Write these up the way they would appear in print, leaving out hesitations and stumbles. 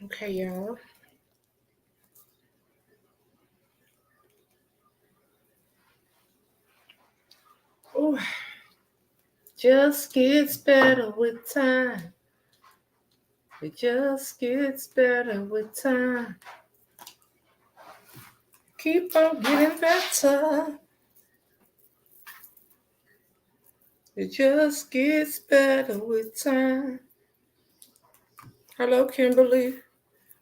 Okay, y'all. Ooh, just gets better with time. It just gets better with time. Keep on getting better. It just gets better with time. Hello, Kimberly.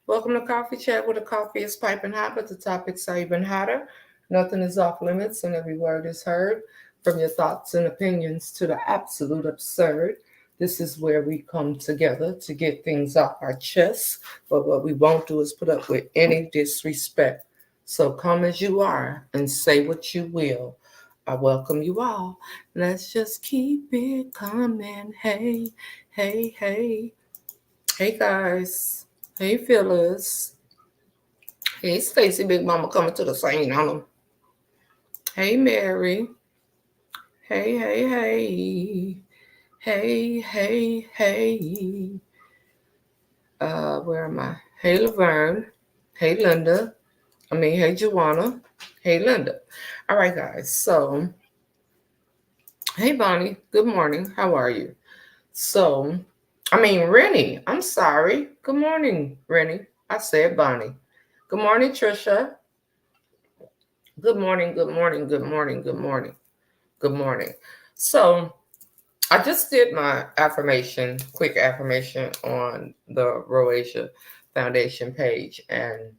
Welcome to Coffee Chat, where the coffee is piping hot, but the topics are even hotter. Nothing is off limits, and every word is heard. From your thoughts and opinions to the absolute absurd. This is where we come together to get things off our chests, but what we won't do is put up with any disrespect. So come as you are and say what you will. I welcome you all. Let's just keep it coming. Hey, hey, hey. Hey, guys. Hey, Phyllis. Hey, Stacy, Big Mama coming to the scene on them. Hey, Mary. Hey, hey, hey. Hey, hey, hey. Where am I? Hey, Laverne. Hey, Linda. Hey, Joanna. Hey, Linda. All right, guys. So, hey, Bonnie. Good morning. How are you? So, Rennie. I'm sorry. Good morning, Rennie. I said Bonnie. Good morning, Trisha. Good morning, good morning, good morning, good morning, good morning. So I just did my quick affirmation on the Roasia Foundation page. And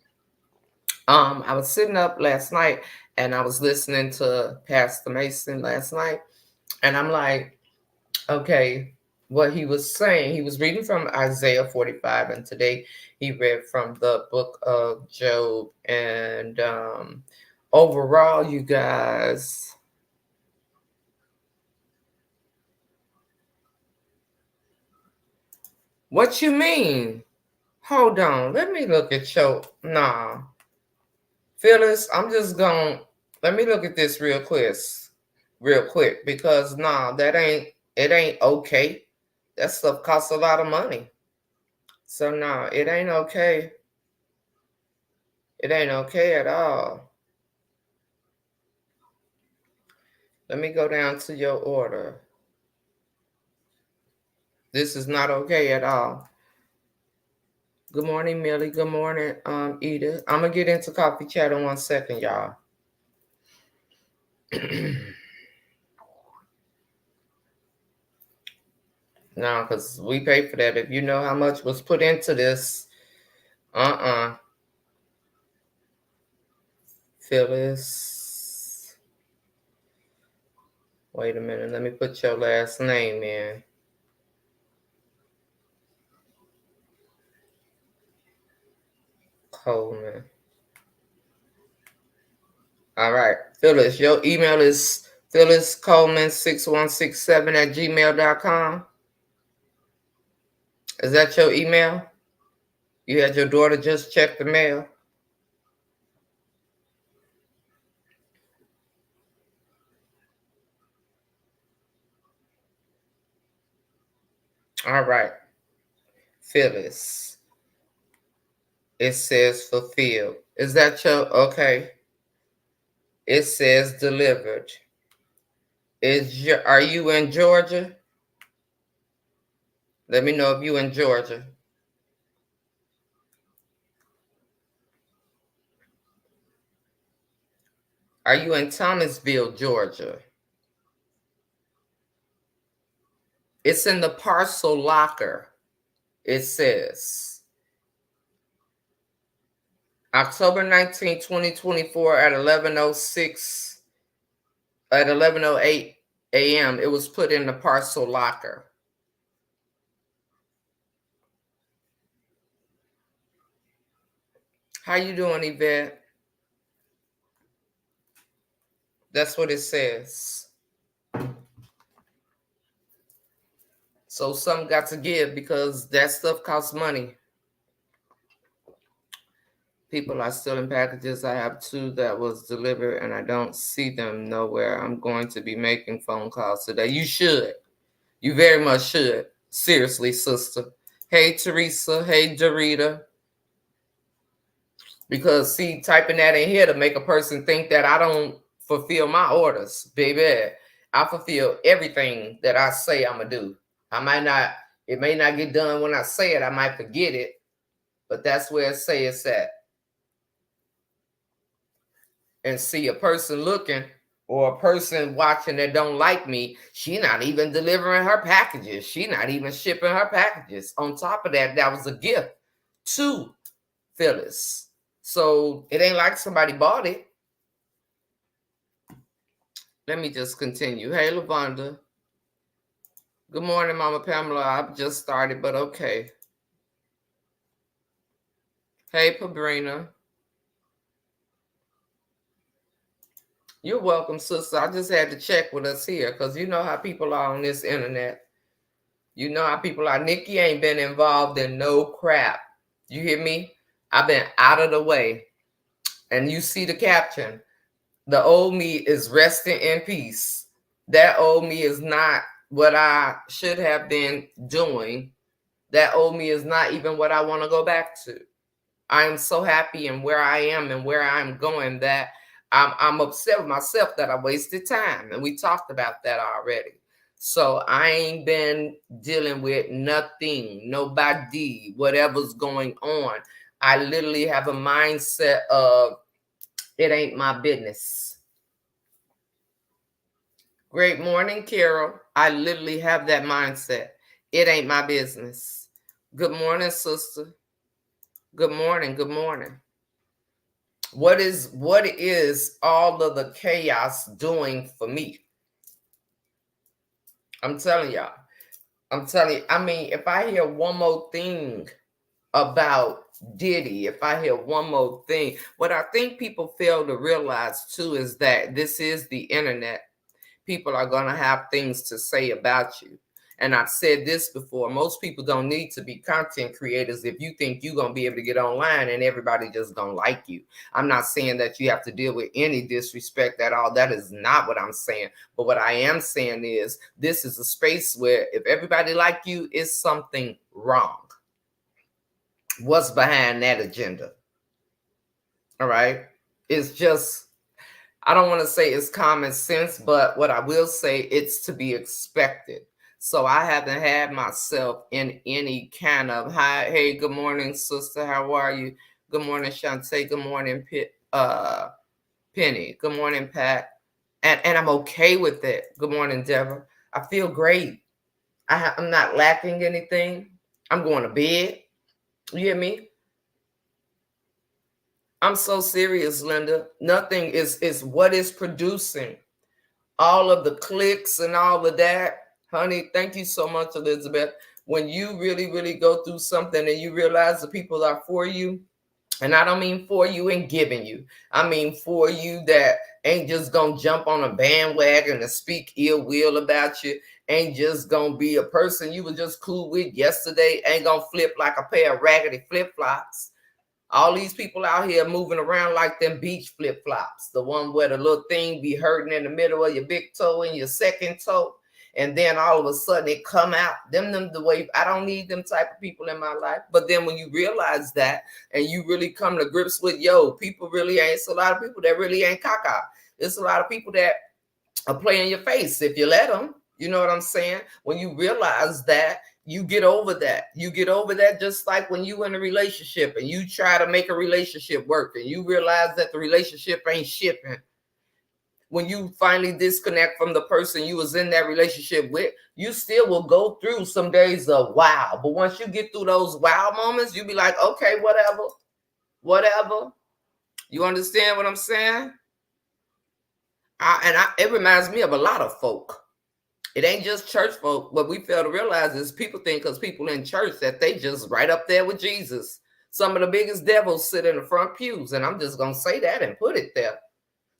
I was sitting up last night and I was listening to Pastor Mason last night. And I'm like, okay, what he was saying, he was reading from Isaiah 45, and today he read from the book of Job. And overall, you guys, what you mean? Hold on, let me look at your, nah. Phyllis, I'm just gonna, let me look at this real quick, because nah, it ain't okay. That stuff costs a lot of money. So nah, it ain't okay. It ain't okay at all. Let me go down to your order. This is not okay at all. Good morning, Millie. Good morning, Edith. I'm gonna get into coffee chat in 1 second, y'all. No, because we pay for that. If you know how much was put into this, Phyllis. Wait a minute. Let me put your last name in. Coleman. All right. Phyllis, your email is phylliscoleman6167@gmail.com. Is that your email? You had your daughter just check the mail? All right. Phyllis. It says fulfilled. Is that your, okay. It says delivered. Are you in Georgia? Let me know if you in Georgia. Are you in Thomasville, Georgia? It's in the parcel locker. It says October 19, 2024 at 11:08 a.m. It was put in the parcel locker. How you doing, Yvette? That's what it says. So some got to give, because that stuff costs money. People are still in packages. I have 2 that was delivered and I don't see them nowhere. I'm going to be making phone calls today. You should. You very much should. Seriously, sister. Hey, Teresa. Hey, Dorita. Because see, typing that in here to make a person think that I don't fulfill my orders, baby. I fulfill everything that I say I'm gonna do. It may not get done when I say it, I might forget it, but that's where it say it's at. And see a person looking or a person watching that don't like me, she not even delivering her packages. She not even shipping her packages. On top of that, that was a gift to Phyllis. So it ain't like somebody bought it. Let me just continue. Hey, Lavonda. Good morning, Mama Pamela. I've just started, but okay. Hey, Pabrina. You're welcome, sister. I just had to check with us here because you know how people are on this internet. You know how people are. Nikki ain't been involved in no crap. You hear me? I've been out of the way. And you see the caption. The old me is resting in peace. That old me is not what I should have been doing. That old me is not even what I want to go back to. I am so happy in where I am and where I'm going that I'm upset with myself that I wasted time. And we talked about that already. So I ain't been dealing with nothing, nobody, whatever's going on. I literally have a mindset of it ain't my business. Great morning, Carol. I literally have that mindset. It ain't my business. Good morning, sister. Good morning. Good morning. What is all of the chaos doing for me? I'm telling y'all. I mean, if I hear one more thing about Diddy, if I hear one more thing, what I think people fail to realize too is that this is the internet. People are going to have things to say about you. And I've said this before, most people don't need to be content creators if you think you're going to be able to get online and everybody just going to like you. I'm not saying that you have to deal with any disrespect at all. That is not what I'm saying. But what I am saying is this is a space where if everybody like you, it's something wrong. What's behind that agenda? All right. It's just, I don't want to say it's common sense, but what I will say, it's to be expected. So I haven't had myself in any kind of hi, hey, good morning, sister. How are you? Good morning, Shantae. Good morning, Penny. Good morning, Pat. And I'm okay with it. Good morning, Deborah. I feel great. I'm not lacking anything. I'm going to bed. You hear me? I'm so serious, Linda. Nothing is what is producing all of the clicks and all of that. Honey, thank you so much, Elizabeth. When you really, really go through something and you realize the people are for you, and I don't mean for you and giving you, I mean for you that ain't just gonna jump on a bandwagon and speak ill will about you, ain't just gonna be a person you were just cool with yesterday, ain't gonna flip like a pair of raggedy flip-flops. All these people out here moving around like them beach flip-flops, the one where the little thing be hurting in the middle of your big toe and your second toe, and then all of a sudden it come out. Them the way I don't need them type of people in my life. But then when you realize that and you really come to grips with, people really ain't, it's a lot of people that really ain't caca. It's a lot of people that are playing your face if you let them. You know what I'm saying? When you realize that, you get over that. You get over that just like when you in a relationship and you try to make a relationship work and you realize that the relationship ain't shipping. When you finally disconnect from the person you was in that relationship with, you still will go through some days of wow. But once you get through those wow moments, you be like, okay, whatever. You understand what I'm saying? It reminds me of a lot of folk. It ain't just church folk. What we fail to realize is people think because people in church that they just right up there with Jesus. Some of the biggest devils sit in the front pews, and I'm just going to say that and put it there.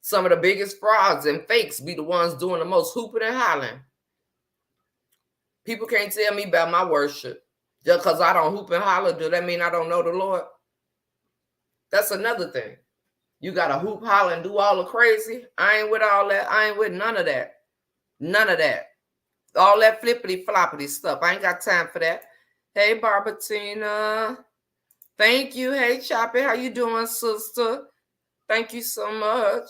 Some of the biggest frauds and fakes be the ones doing the most hooping and hollering. People can't tell me about my worship. Just because I don't hoop and holler, do that mean I don't know the Lord? That's another thing. You got to hoop, holler, and do all the crazy. I ain't with all that. I ain't with none of that. None of that. All that flippity floppity stuff. I ain't got time for that. Hey, Barbatina. Thank you. Hey, Choppy, how you doing, sister? Thank you so much.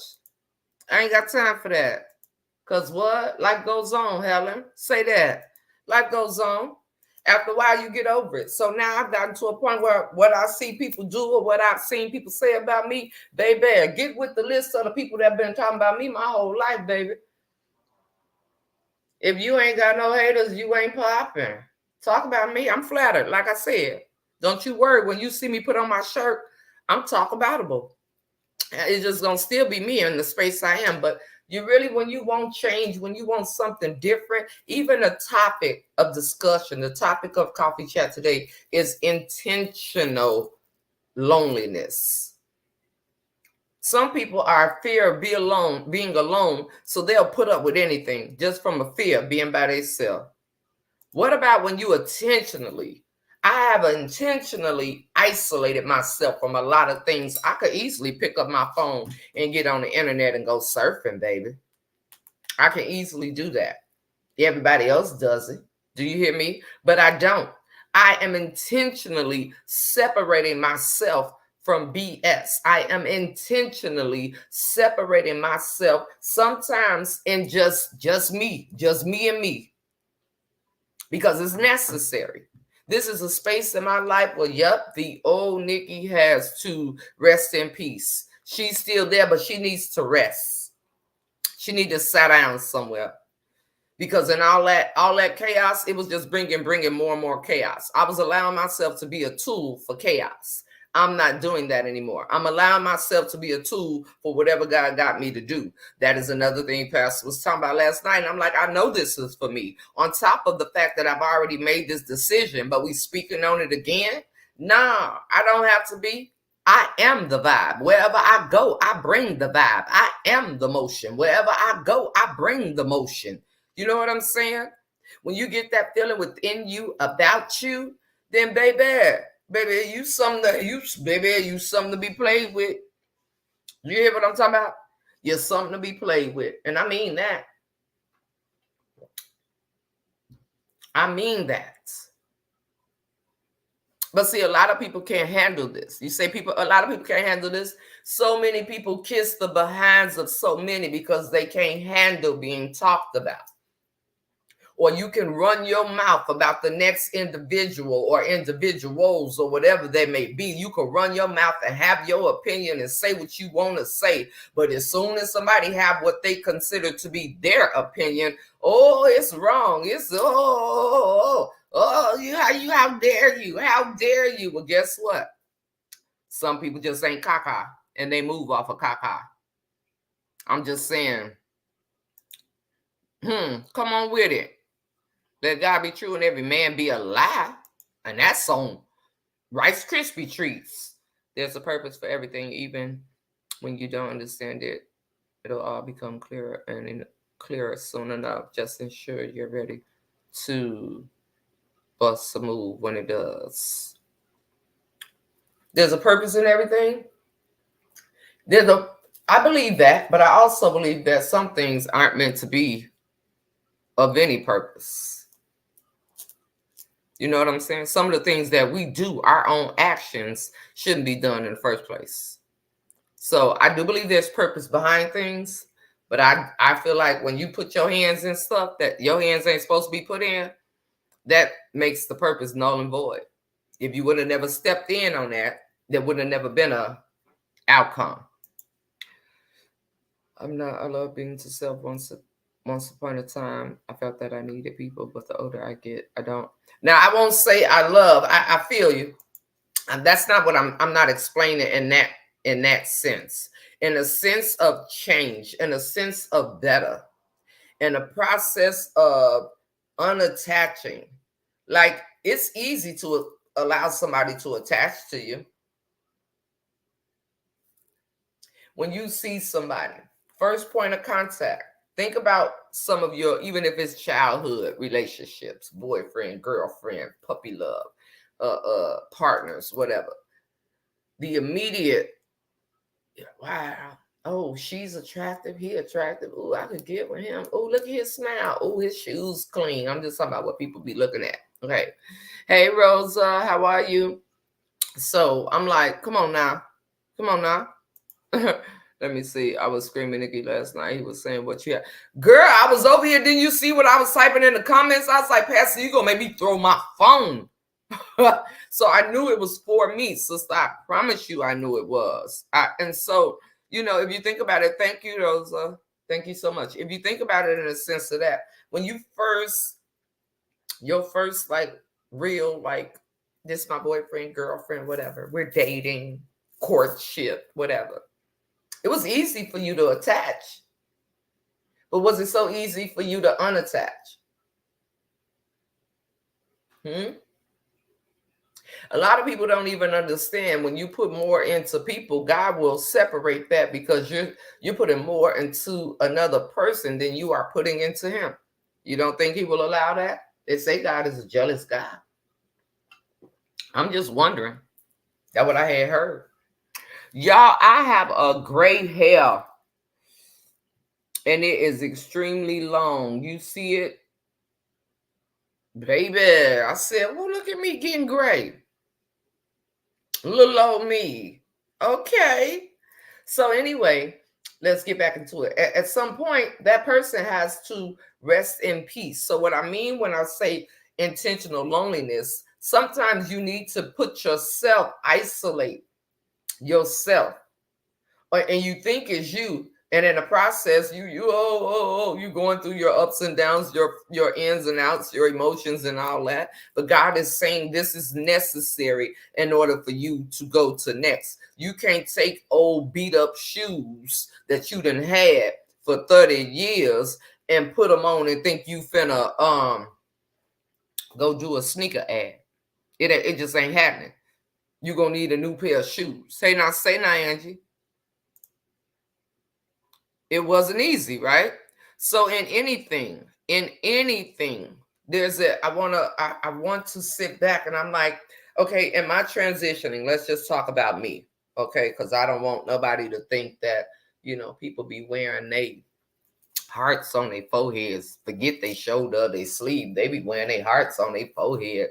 I ain't got time for that. Cause what? Life goes on, Helen. Say that. Life goes on. After a while, you get over it. So now I've gotten to a point where what I see people do or what I've seen people say about me, baby, get with the list of the people that have been talking about me my whole life, baby. If you ain't got no haters, you ain't popping. Talk about me. I'm flattered. Like I said, don't you worry. When you see me put on my shirt, I'm talk aboutable. It's just gonna still be me in the space I am. But you really, when you want change, when you want something different, even a topic of discussion, the topic of coffee chat today is intentional loneliness. Some people are fear of being alone, so they'll put up with anything just from a fear of being by themselves. What about when you intentionally? I have intentionally isolated myself from a lot of things. I could easily pick up my phone and get on the internet and go surfing, baby. I can easily do that. Everybody else does it. Do you hear me? But I don't. I am intentionally separating myself from BS. I am intentionally separating myself sometimes in just me and me, because it's necessary. This is a space in my life where, yep, the old Nikki has to rest in peace. She's still there, but she needs to rest. She needs to sit down somewhere, because in all that chaos, it was just bringing more and more chaos. I was allowing myself to be a tool for chaos. I'm not doing that anymore. I'm allowing myself to be a tool for whatever God got me to do. That is another thing Pastor was talking about last night. And I'm like, I know this is for me. On top of the fact that I've already made this decision, but we speaking on it again. Nah, I don't have to be. I am the vibe. Wherever I go, I bring the vibe. I am the motion. Wherever I go, I bring the motion. You know what I'm saying? When you get that feeling within you about you, then baby, you something to be played with. You hear what I'm talking about? You're something to be played with. And I mean that. I mean that. But see, a lot of people can't handle this. You say a lot of people can't handle this. So many people kiss the behinds of so many because they can't handle being talked about. Or you can run your mouth about the next individual or individuals or whatever they may be. You can run your mouth and have your opinion and say what you want to say. But as soon as somebody have what they consider to be their opinion, oh, it's wrong. It's how dare you? How dare you? Well, guess what? Some people just ain't caca and they move off of caca. I'm just saying, come on with it. Let God be true and every man be a lie. And that's on Rice Krispie treats. There's a purpose for everything, even when you don't understand it. It'll all become clearer and clearer soon enough. Just ensure you're ready to bust a move when it does. There's a purpose in everything. I believe that, but I also believe that some things aren't meant to be of any purpose. You know what I'm saying? Some of the things that we do, our own actions, shouldn't be done in the first place. So I do believe there's purpose behind things, but I feel like when you put your hands in stuff that your hands ain't supposed to be put in, that makes the purpose null and void. If you would have never stepped in on that, there would have never been a outcome. I love being to self. Once upon a time, I felt that I needed people, but the older I get, I don't. Now, I won't say I love. I feel you. And that's not what I'm not explaining in that sense. In a sense of change, in a sense of better, in a process of unattaching. Like, it's easy to allow somebody to attach to you. When you see somebody, first point of contact, think about some of your, even if it's childhood relationships, boyfriend, girlfriend, puppy love, partners, whatever. The immediate, wow, oh, she's attractive, he attractive. Oh, I could get with him. Oh, look at his smile. Oh, his shoes clean. I'm just talking about what people be looking at. Okay. Hey, Rosa, how are you? So I'm like, come on now. Come on now. Let me see. I was screaming Nikki last night. He was saying what you had. Girl, I was over here. Didn't you see what I was typing in the comments? I was like, Pastor, you gonna make me throw my phone. So I knew it was for me, sister. I promise you I knew it was. And so, if you think about it, thank you, Rosa. Thank you so much. If you think about it in a sense of that, when your first like real, like, this my boyfriend, girlfriend, whatever, we're dating, courtship, whatever. It was easy for you to attach. But was it so easy for you to unattach? A lot of people don't even understand when you put more into people, God will separate that because you're putting more into another person than you are putting into him. You don't think he will allow that? They say God is a jealous God. I'm just wondering. That's what I had heard. Y'all, I have a gray hair and it is extremely long. You see it? Baby, I said, well, look at me getting gray. Little old me. Okay. So anyway, let's get back into it. At some point, that person has to rest in peace. So what I mean when I say intentional loneliness, sometimes you need to put yourself, isolate yourself, and you think it's you. And in the process, you going through your ups and downs, your ins and outs, your emotions and all that. But God is saying this is necessary in order for you to go to next. You can't take old beat up shoes that you done had for 30 years and put them on and think you finna go do a sneaker ad. It just ain't happening. You're gonna need a new pair of shoes. Say now, Angie. It wasn't easy, right? So in anything, I want to sit back and I'm like, okay, am I transitioning? Let's just talk about me. Okay, because I don't want nobody to think that, people be wearing they hearts on their foreheads, forget they shoulder, they sleeve. They be wearing their hearts on their forehead.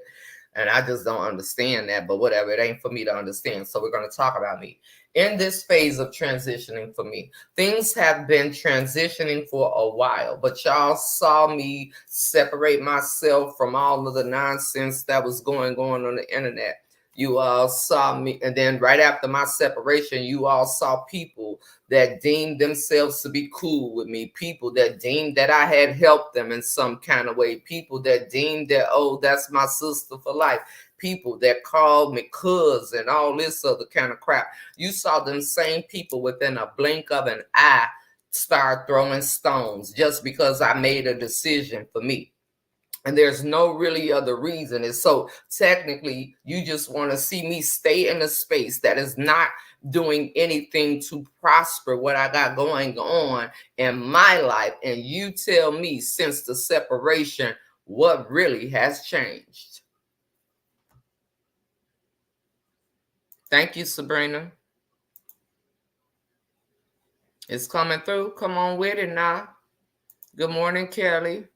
And I just don't understand that, but whatever, it ain't for me to understand. So we're going to talk about me. In this phase of transitioning for me, things have been transitioning for a while, but y'all saw me separate myself from all of the nonsense that was going on the internet. You all saw me, and then right after my separation, you all saw people that deemed themselves to be cool with me, people that deemed that I had helped them in some kind of way, people that deemed that, oh, that's my sister for life, people that called me cuz and all this other kind of crap. You saw them same people within a blink of an eye start throwing stones just because I made a decision for me. And there's no really other reason. And so technically, you just want to see me stay in a space that is not doing anything to prosper what I got going on in my life. And you tell me since the separation, what really has changed. Thank you, Sabrina. It's coming through. Come on with it now. Good morning, Kelly.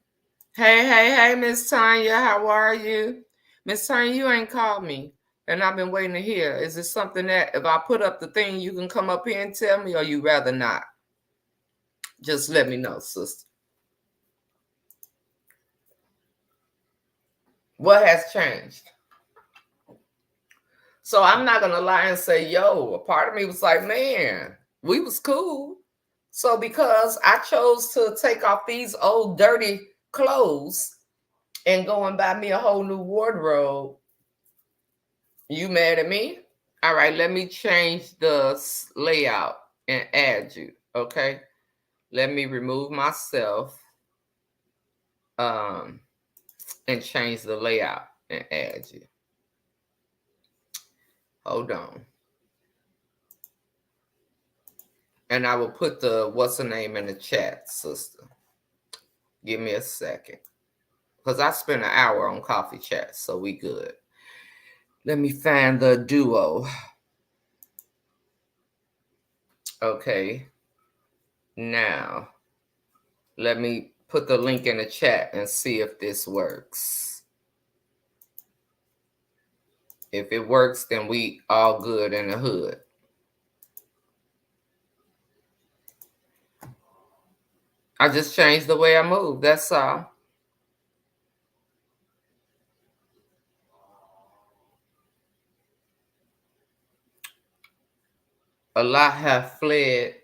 Hey, Miss Tanya, how are you? Miss Tanya, you ain't called me, and I've been waiting to hear. Is it something that if I put up the thing, you can come up here and tell me, or you rather not? Just let me know, sister. What has changed? So I'm not gonna lie and say, yo, a part of me was like, man, we was cool. So because I chose to take off these old dirty clothes and go and buy me a whole new wardrobe, you mad at me? All right, let me change the layout and add you. Okay, let me remove myself and change the layout and add you. Hold on. And I will put the what's the name in the chat, sister. Give me a second. Because I spent an hour on coffee chat, so we good. Let me find the duo. Okay. Now, let me put the link in the chat and see if this works. If it works, then we all good in the hood. I just changed the way I move. That's all. A lot have fled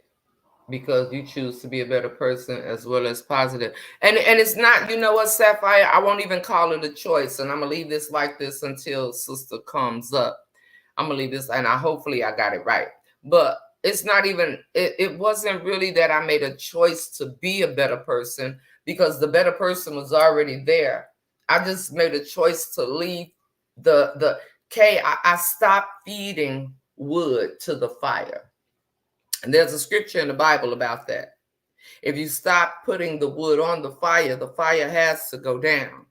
because you choose to be a better person as well as positive. And it's not, you know what, Sapphire, I won't even call it a choice. And I'm gonna leave this like this until sister comes up. I'm gonna leave this, and hopefully I got it right. But it's not even, it wasn't really that I made a choice to be a better person, because the better person was already there. I just made a choice to leave I stopped feeding wood to the fire. And there's a scripture in the Bible about that. If you stop putting the wood on the fire has to go down,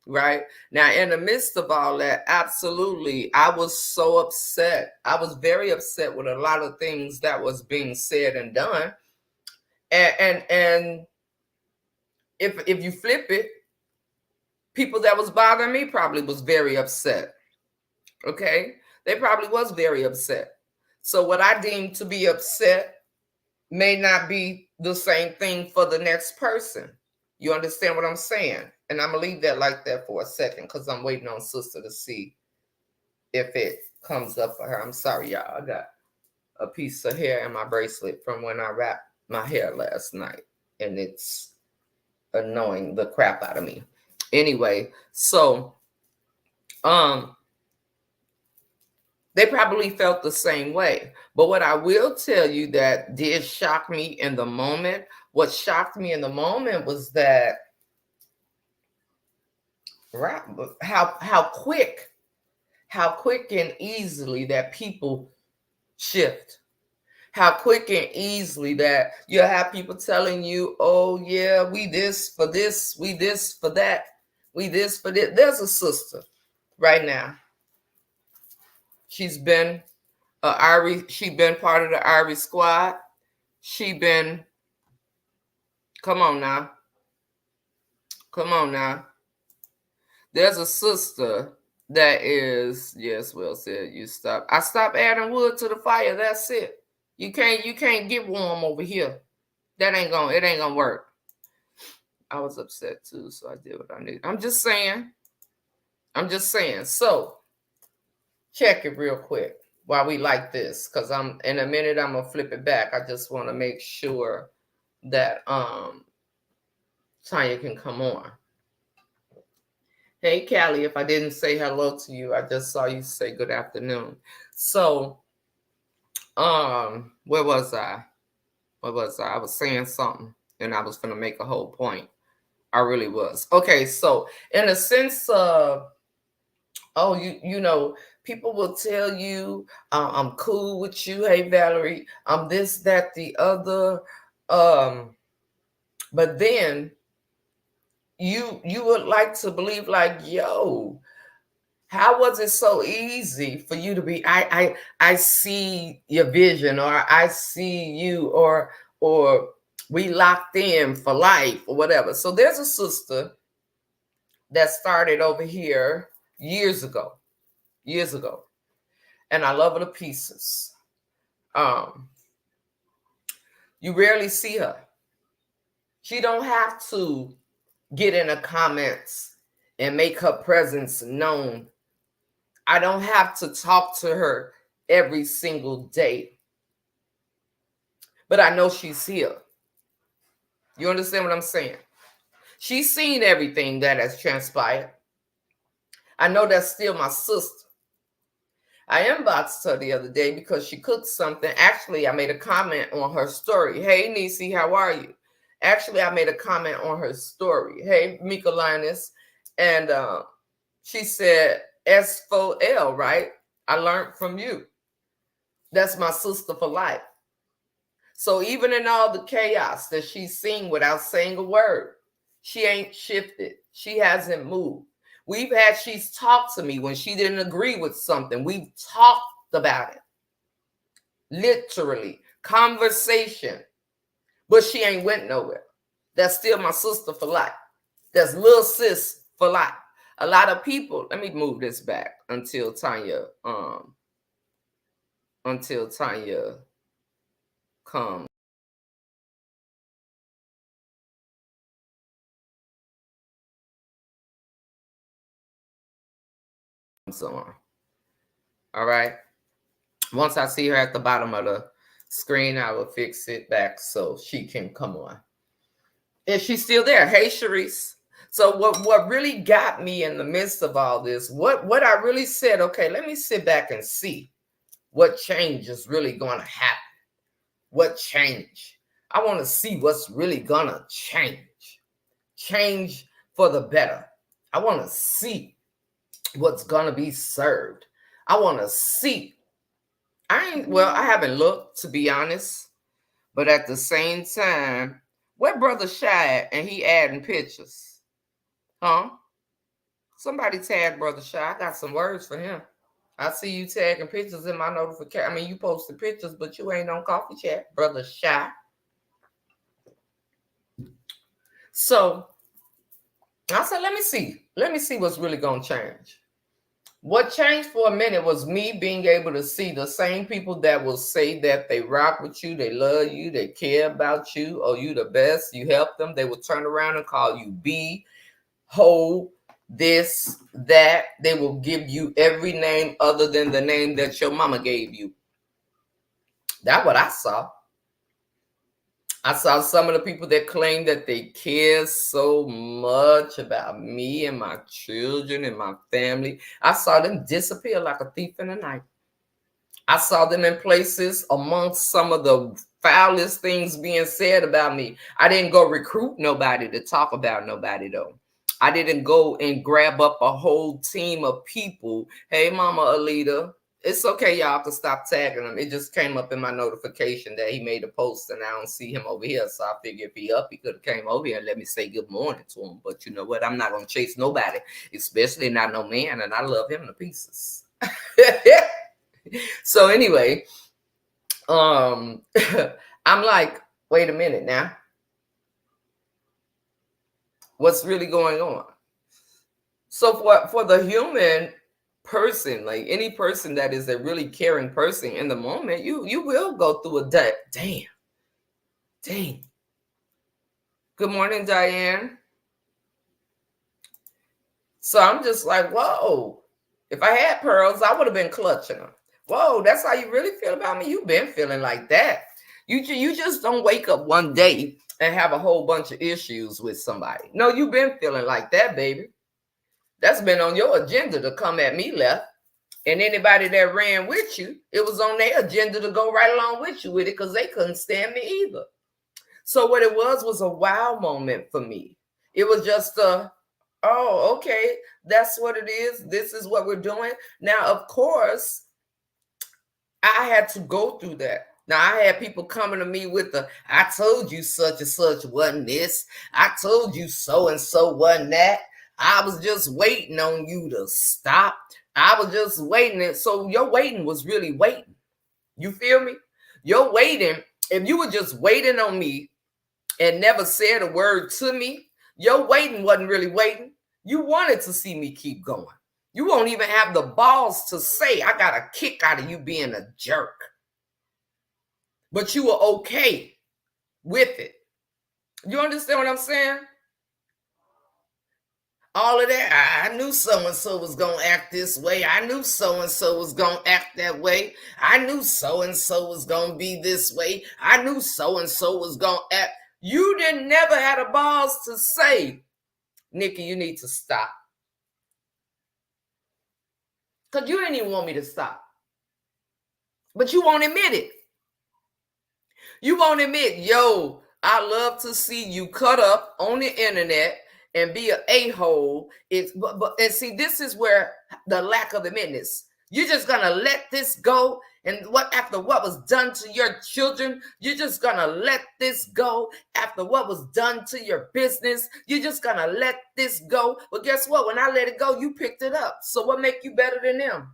right? Now, in the midst of all that, absolutely, I was so upset. I was very upset with a lot of things that was being said and done. And if you flip it, people that was bothering me probably was very upset. Okay? They probably was very upset. So what I deemed to be upset may not be the same thing for the next person. You understand what I'm saying? And I'm gonna leave that like that for a second because I'm waiting on sister to see if it comes up for her. I'm sorry, y'all. I got a piece of hair in my bracelet from when I wrapped my hair last night, and it's annoying the crap out of me. Anyway, so they probably felt the same way. But what I will tell you that did shock me in the moment, what shocked me in the moment was that how quick and easily that people shift. How quick and easily that you have people telling you, oh yeah, we this for this, we this for that, we this for this. There's a sister right now. She's been she been part of the Irish squad. She been, come on now. Come on now. There's a sister that is, yes, Will said you stop. I stopped adding wood to the fire. That's it. You can't get warm over here. It ain't gonna work. I was upset too, so I did what I needed. I'm just saying. So check it real quick while we like this, because I'm in a minute I'm gonna flip it back. I just want to make sure that Tanya can come on. Hey Callie, if I didn't say hello to you, I just saw you say good afternoon. So where was I? I was saying something and I was gonna make a whole point. I really was. Okay, so in a sense of, oh, you know, people will tell you, I'm cool with you. Hey, Valerie, I'm this, that, the other. But then you would like to believe like, yo, how was it so easy for you to be, I see your vision, or I see you, or we locked in for life or whatever. So there's a sister that started over here years ago. And I love her to pieces. You rarely see her. She don't have to get in the comments and make her presence known. I don't have to talk to her every single day. But I know she's here. You understand what I'm saying? She's seen everything that has transpired. I know that's still my sister. I inboxed her the other day because she cooked something. Actually, I made a comment on her story. Hey, Nisi, how are you? Actually, I made a comment on her story. Hey, Mika Linus. And she said, S4L, right? I learned from you. That's my sister for life. So even in all the chaos that she's seen without saying a word, she ain't shifted. She hasn't moved. She's talked to me when she didn't agree with something. We've talked about it. Literally, conversation. But she ain't went nowhere. That's still my sister for life. That's little sis for life. A lot of people, let me move this back until Tanya comes on. All right. Once I see her at the bottom of the screen, I will fix it back so she can come on. Is she still there? Hey, Sharice. So what really got me in the midst of all this, what I really said, okay, let me sit back and see what change is really going to happen. What change? I want to see what's really going to change for the better. I want to see what's going to be served. I want to see. I haven't looked, to be honest, but at the same time, where Brother Shy and he adding pictures? Huh? Somebody tag Brother Shy. I got some words for him. I see you tagging pictures in my notification. I mean, you posted pictures, but you ain't on Coffee Chat, Brother Shy. So I said, let me see what's really going to change. What changed for a minute was me being able to see the same people that will say that they rock with you, they love you, they care about you, or you the best, you help them. They will turn around and call you B, Ho, this, that. They will give you every name other than the name that your mama gave you. That's what I saw. I saw some of the people that claim that they care so much about me and my children and my family. I saw them disappear like a thief in the night. I saw them in places amongst some of the foulest things being said about me. I didn't go recruit nobody to talk about nobody, though. I didn't go and grab up a whole team of people. Hey, Mama Alita. It's okay, y'all can stop tagging him. It just came up in my notification that he made a post and I don't see him over here. So I figure if he up, he could have came over here and let me say good morning to him. But you know what? I'm not going to chase nobody, especially not no man. And I love him to pieces. So anyway, I'm like, wait a minute now. What's really going on? So for the human person, like any person that is a really caring person in the moment, you will go through a day. Dang. Good morning, Diane. So I'm just like, whoa. If I had pearls, I would have been clutching them. Whoa, that's how you really feel about me? You've been feeling like that. You just don't wake up one day and have a whole bunch of issues with somebody. No, you've been feeling like that, baby. That's been on your agenda to come at me left. And anybody that ran with you, it was on their agenda to go right along with you with it because they couldn't stand me either. So what it was a wow moment for me. It was just oh, okay, that's what it is. This is what we're doing. Now, of course, I had to go through that. Now, I had people coming to me with I told you such and such wasn't this. I told you so and so wasn't that. I was just waiting on you to stop. I was just waiting. So your waiting was really waiting. You feel me? Your waiting, if you were just waiting on me and never said a word to me, your waiting wasn't really waiting. You wanted to see me keep going. You won't even have the balls to say, I got a kick out of you being a jerk. But you were okay with it. You understand what I'm saying? All of that, I knew so-and-so was going to act this way. I knew so-and-so was going to act that way. I knew so-and-so was going to be this way. I knew so-and-so was going to act. You didn't never had the balls to say, Nikki, you need to stop. Because you didn't even want me to stop. But you won't admit it. You won't admit, yo, I love to see you cut up on the internet and be an a-hole. And see, this is where the lack of admittance. You're just going to let this go. And after what was done to your children, you're just going to let this go. After what was done to your business, you're just going to let this go. Well, guess what? When I let it go, you picked it up. So what make you better than them?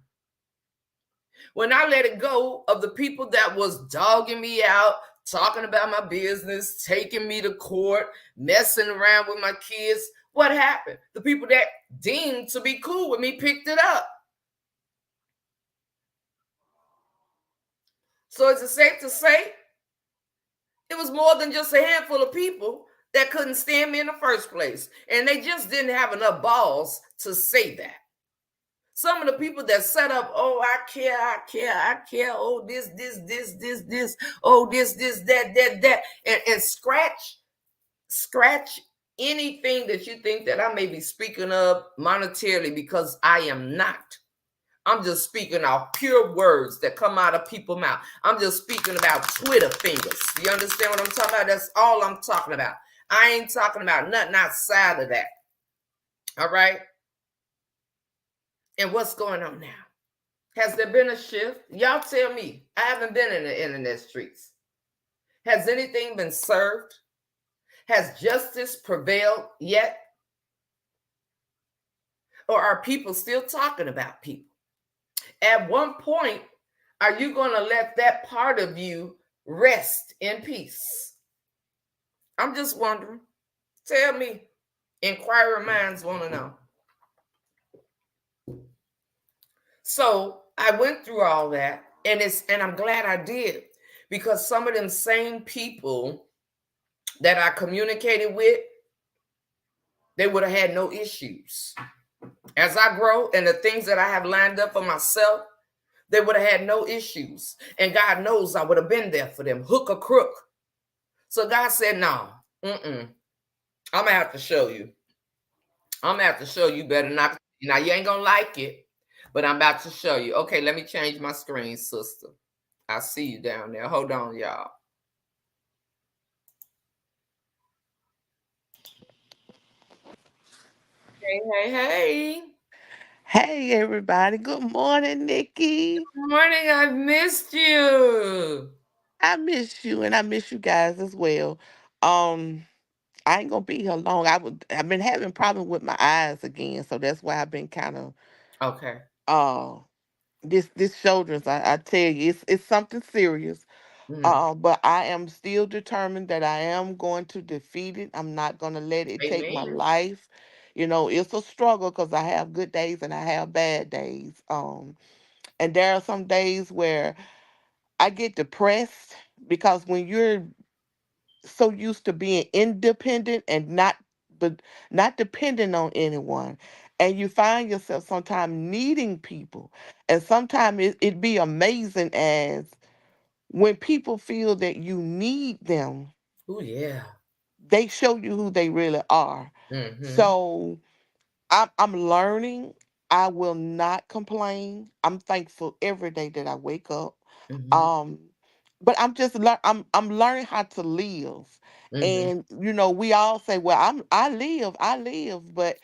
When I let it go of the people that was dogging me out, talking about my business, taking me to court, messing around with my kids, What happened? The people that deemed to be cool with me picked it up. So is it safe to say it was more than just a handful of people that couldn't stand me in the first place? And they just didn't have enough balls to say that. Some of the people that set up, oh, I care, oh, this, oh, this, that, and scratch anything that you think that I may be speaking of monetarily, because I am not. I'm just speaking out pure words that come out of people's mouth. I'm just speaking about Twitter fingers. You understand what I'm talking about? That's all I'm talking about. I ain't talking about nothing outside of that. All right? And what's going on now? Has there been a shift? Y'all tell me. I haven't been in the internet streets. Has anything been served? Has justice prevailed yet? Or are people still talking about people? At one point, are you going to let that part of you rest in peace? I'm just wondering. Tell me. Inquiring minds want to know. So I went through all that, and I'm glad I did, because some of them same people that I communicated with, they would have had no issues. As I grow and the things that I have lined up for myself, they would have had no issues. And God knows I would have been there for them, hook or crook. So God said, no, I'm going to have to show you. I'm going to have to show you better not. Now, you ain't going to like it, but I'm about to show you. Okay, let me change my screen, sister. I see you down there. Hold on, y'all. Hey, hey, hey. Hey everybody, good morning, Nikki. Good morning. I've missed you. I miss you and I miss you guys as well. Um, I ain't gonna be here long. I've been having problems with my eyes again, so that's why I've been kind of Okay. uh this shoulders. I tell you, it's something serious. Mm. But I am still determined that I am going to defeat it. I'm not gonna let it take my Amen. life. You know, it's a struggle because I have good days and I have bad days. And there are some days where I get depressed because when you're so used to being independent and not dependent on anyone, and you find yourself sometimes needing people, and sometimes it be amazing as when people feel that you need them, Oh, yeah. they show you who they really are. Mm-hmm. So I'm learning. I will not complain. I'm thankful every day that I wake up. Mm-hmm. Um, but I'm learning how to live. Mm-hmm. And you know, we all say, "Well, I live." But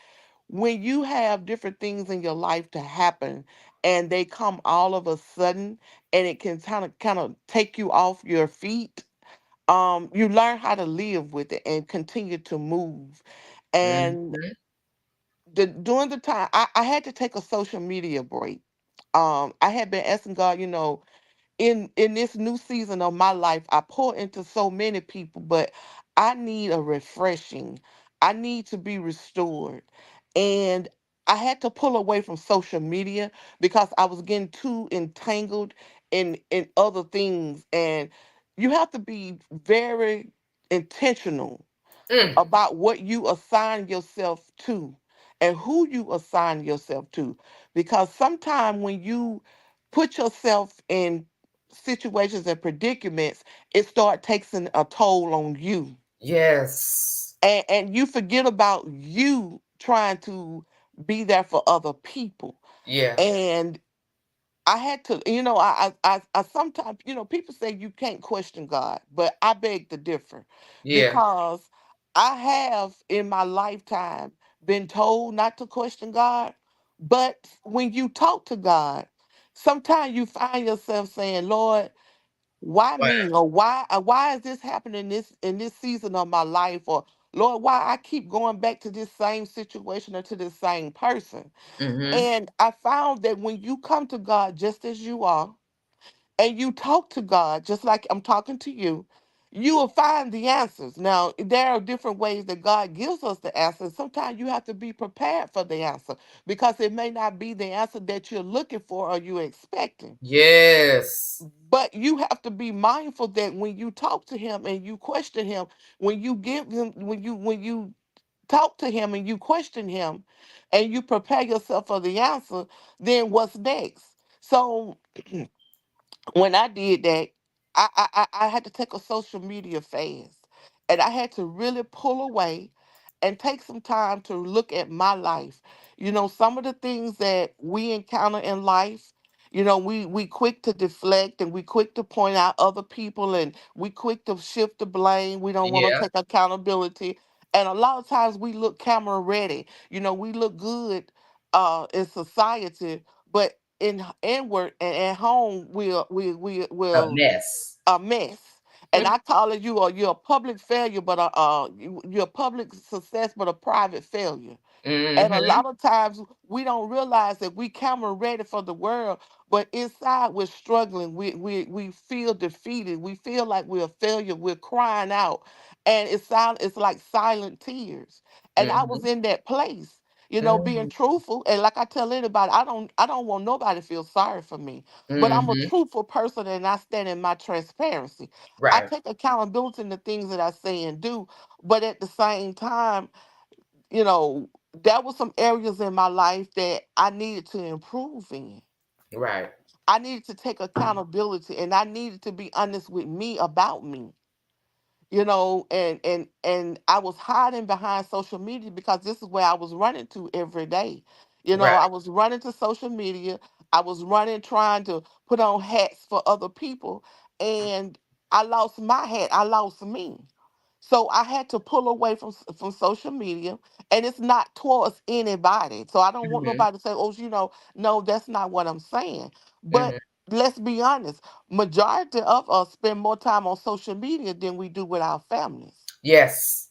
when you have different things in your life to happen, and they come all of a sudden, and it can kind of take you off your feet, you learn how to live with it and continue to move. And Mm-hmm. during the time I had to take a social media break. I had been asking God, you know, in this new season of my life, I pour into so many people, but I need a refreshing. I need to be restored. And I had to pull away from social media because I was getting too entangled in other things. And you have to be very intentional Mm. about what you assign yourself to and who you assign yourself to. Because sometimes when you put yourself in situations and predicaments, it start taking a toll on you. Yes. And you forget about you trying to be there for other people. Yeah. And I had to, you know, I sometimes, you know, people say you can't question God, but I beg to differ Yeah. because I have in my lifetime been told not to question God. But when you talk to God, sometimes you find yourself saying, Lord, why Wow. me? Or why is this happening in this season of my life? Or Lord, why I keep going back to this same situation or to this same person? Mm-hmm. And I found that when you come to God just as you are, and you talk to God just like I'm talking to you, you will find the answers. Now, there are different ways that God gives us the answers. Sometimes you have to be prepared for the answer because it may not be the answer that you're looking for or you're expecting. Yes. But you have to be mindful that when you talk to him and you question him, when you give him, when you talk to him and you question him and you prepare yourself for the answer, then what's next? So when I did that, I had to take a social media fast. And I had to really pull away and take some time to look at my life. You know, some of the things that we encounter in life, you know, we quick to deflect and we quick to point out other people and we quick to shift the blame. We don't want to Yeah. take accountability. And a lot of times we look camera ready. You know, we look good in society, but inward and at home A will mess. a mess. And I call it you're a public failure, but you're a public success, but a private failure. And a Mm-hmm. lot of times we don't realize that we camera ready for the world, but inside we're struggling. We feel defeated. We feel like we're a failure. We're crying out. And it's like silent tears. And I was Mm-hmm. in that place, you know, being Mm-hmm. truthful. And like I tell anybody, I don't want nobody to feel sorry for me. But I'm a Mm-hmm. truthful person and I stand in my transparency. I Right. take accountability in the things that I say and do, but at the same time, you know, there were some areas in my life that I needed to improve in. Right. I needed to take accountability and I needed to be honest with me about me, you know, and I was hiding behind social media because this is where I was running to every day. You know, I Right. was running to social media. I was running trying to put on hats for other people, and I lost my hat. I lost me. So I had to pull away from social media, and it's not towards anybody. So I don't want Mm-hmm. nobody to say, "Oh, you know, no, that's not what I'm saying." Mm-hmm. But let's be honest, majority of us spend more time on social media than we do with our families. Yes.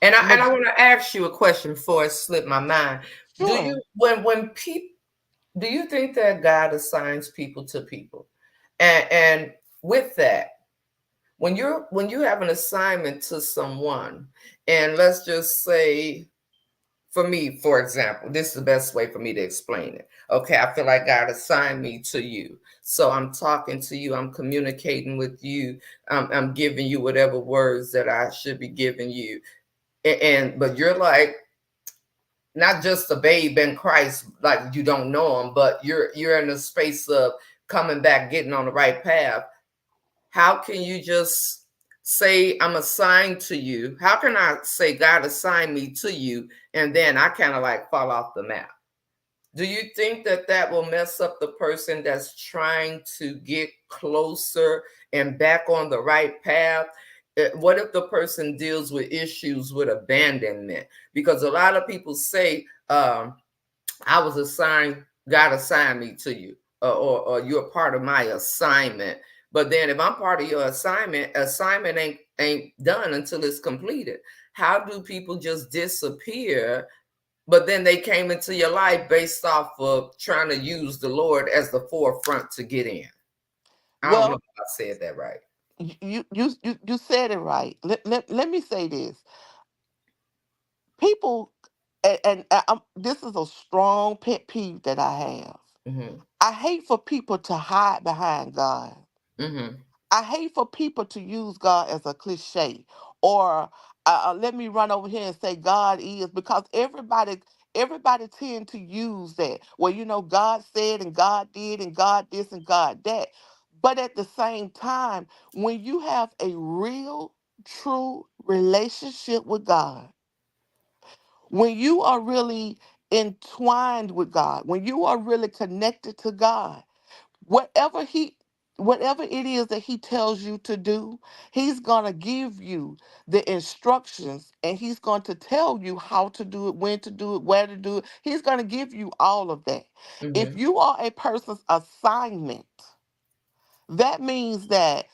And I Maj- want to ask you a question before it slipped my mind. Do sure. you when people do you think that God assigns people to people? And with that, when you have an assignment to someone, and let's just say for me, for example, this is the best way for me to explain it. Okay, I feel like God assigned me to you. So I'm talking to you, I'm communicating with you, I'm giving you whatever words that I should be giving you. And but you're like not just a babe in Christ, like you don't know him, but you're in a space of coming back, getting on the right path. How can you just say I'm assigned to you? How can I say God assigned me to you and then I kind of like fall off the map? Do you think that that will mess up the person that's trying to get closer and back on the right path? What if the person deals with issues with abandonment? Because a lot of people say, I was assigned, God assigned me to you, or you're part of my assignment. But then if I'm part of your assignment ain't done until it's completed. How do people just disappear? But then they came into your life based off of trying to use the Lord as the forefront to get in. I don't know if Well, I said that right. you said it right. Let me say this. People, this is a strong pet peeve that I have. Mm-hmm. I hate for people to hide behind God. Mm-hmm. I hate for people to use God as a cliche or let me run over here and say God is because everybody tend to use that. Well, you know, God said and God did and God this and God that. But at the same time, when you have a real, true relationship with God, when you are really entwined with God, when you are really connected to God, whatever he whatever it is that he tells you to do, he's going to give you the instructions and he's going to tell you how to do it, when to do it, where to do it. He's going to give you all of that. If Mm-hmm. you are a person's assignment, that means that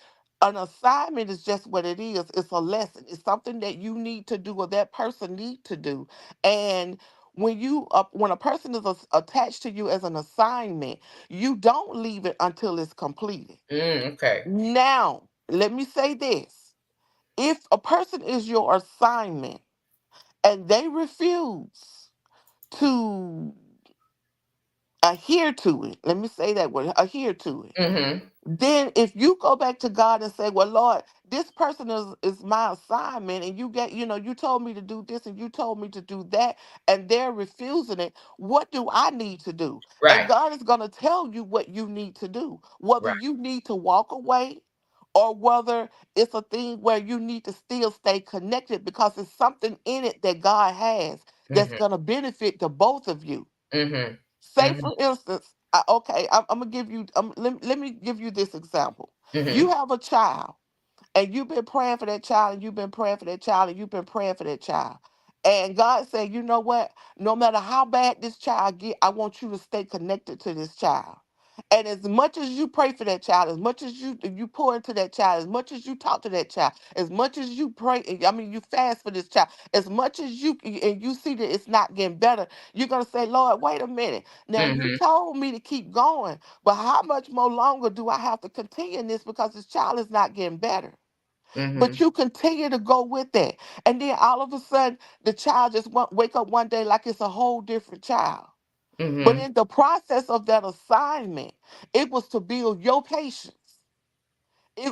an assignment is just what it is. It's a lesson. It's something that you need to do or that person need to do. And when a person is attached to you as an assignment, you don't leave it until it's completed. Mm, okay. Now, let me say this. If a person is your assignment and they refuse to adhere to it, let me say that word, adhere to it, Mm-hmm. then if you go back to God and say, well, Lord, this person is my assignment, and you told me to do this and you told me to do that, and they're refusing it, what do I need to do? And Right. God is going to tell you what you need to do, whether Right. you need to walk away or whether it's a thing where you need to still stay connected because it's something in it that God has that's Mm-hmm. going to benefit the both of you. Mm-hmm. Say, Mm-hmm. for instance, okay, I'm gonna give you. Let me give you this example. Mm-hmm. You have a child, and you've been praying for that child, and you've been praying for that child, and you've been praying for that child. And God said, you know what? No matter how bad this child get, I want you to stay connected to this child. And as much as you pray for that child, as much as you pour into that child, as much as you talk to that child, as much as you pray, I mean you fast for this child, as much as you see that it's not getting better, you're gonna say, Lord, wait a minute. Now you Mm-hmm. told me to keep going, but how much more longer do I have to continue in this because this child is not getting better? But Mm-hmm. you continue to go with that. And then all of a sudden, the child just wake up one day like it's a whole different child. But Mm-hmm. in the process of that assignment, it was to build your patience.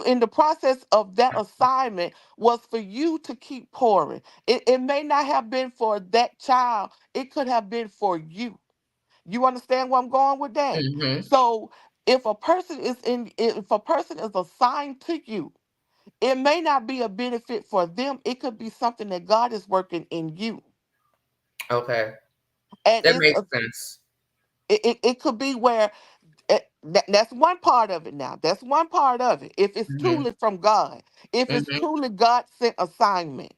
In the process of that assignment was for you to keep pouring. It may not have been for that child. It could have been for you. You understand where I'm going with that? Mm-hmm. So if a person is assigned to you, it may not be a benefit for them. It could be something that God is working in you. Okay. And That makes sense. it could be where that's one part of it now. That's one part of it. If it's Mm-hmm. truly from God, if it's Mm-hmm. truly God sent assignment,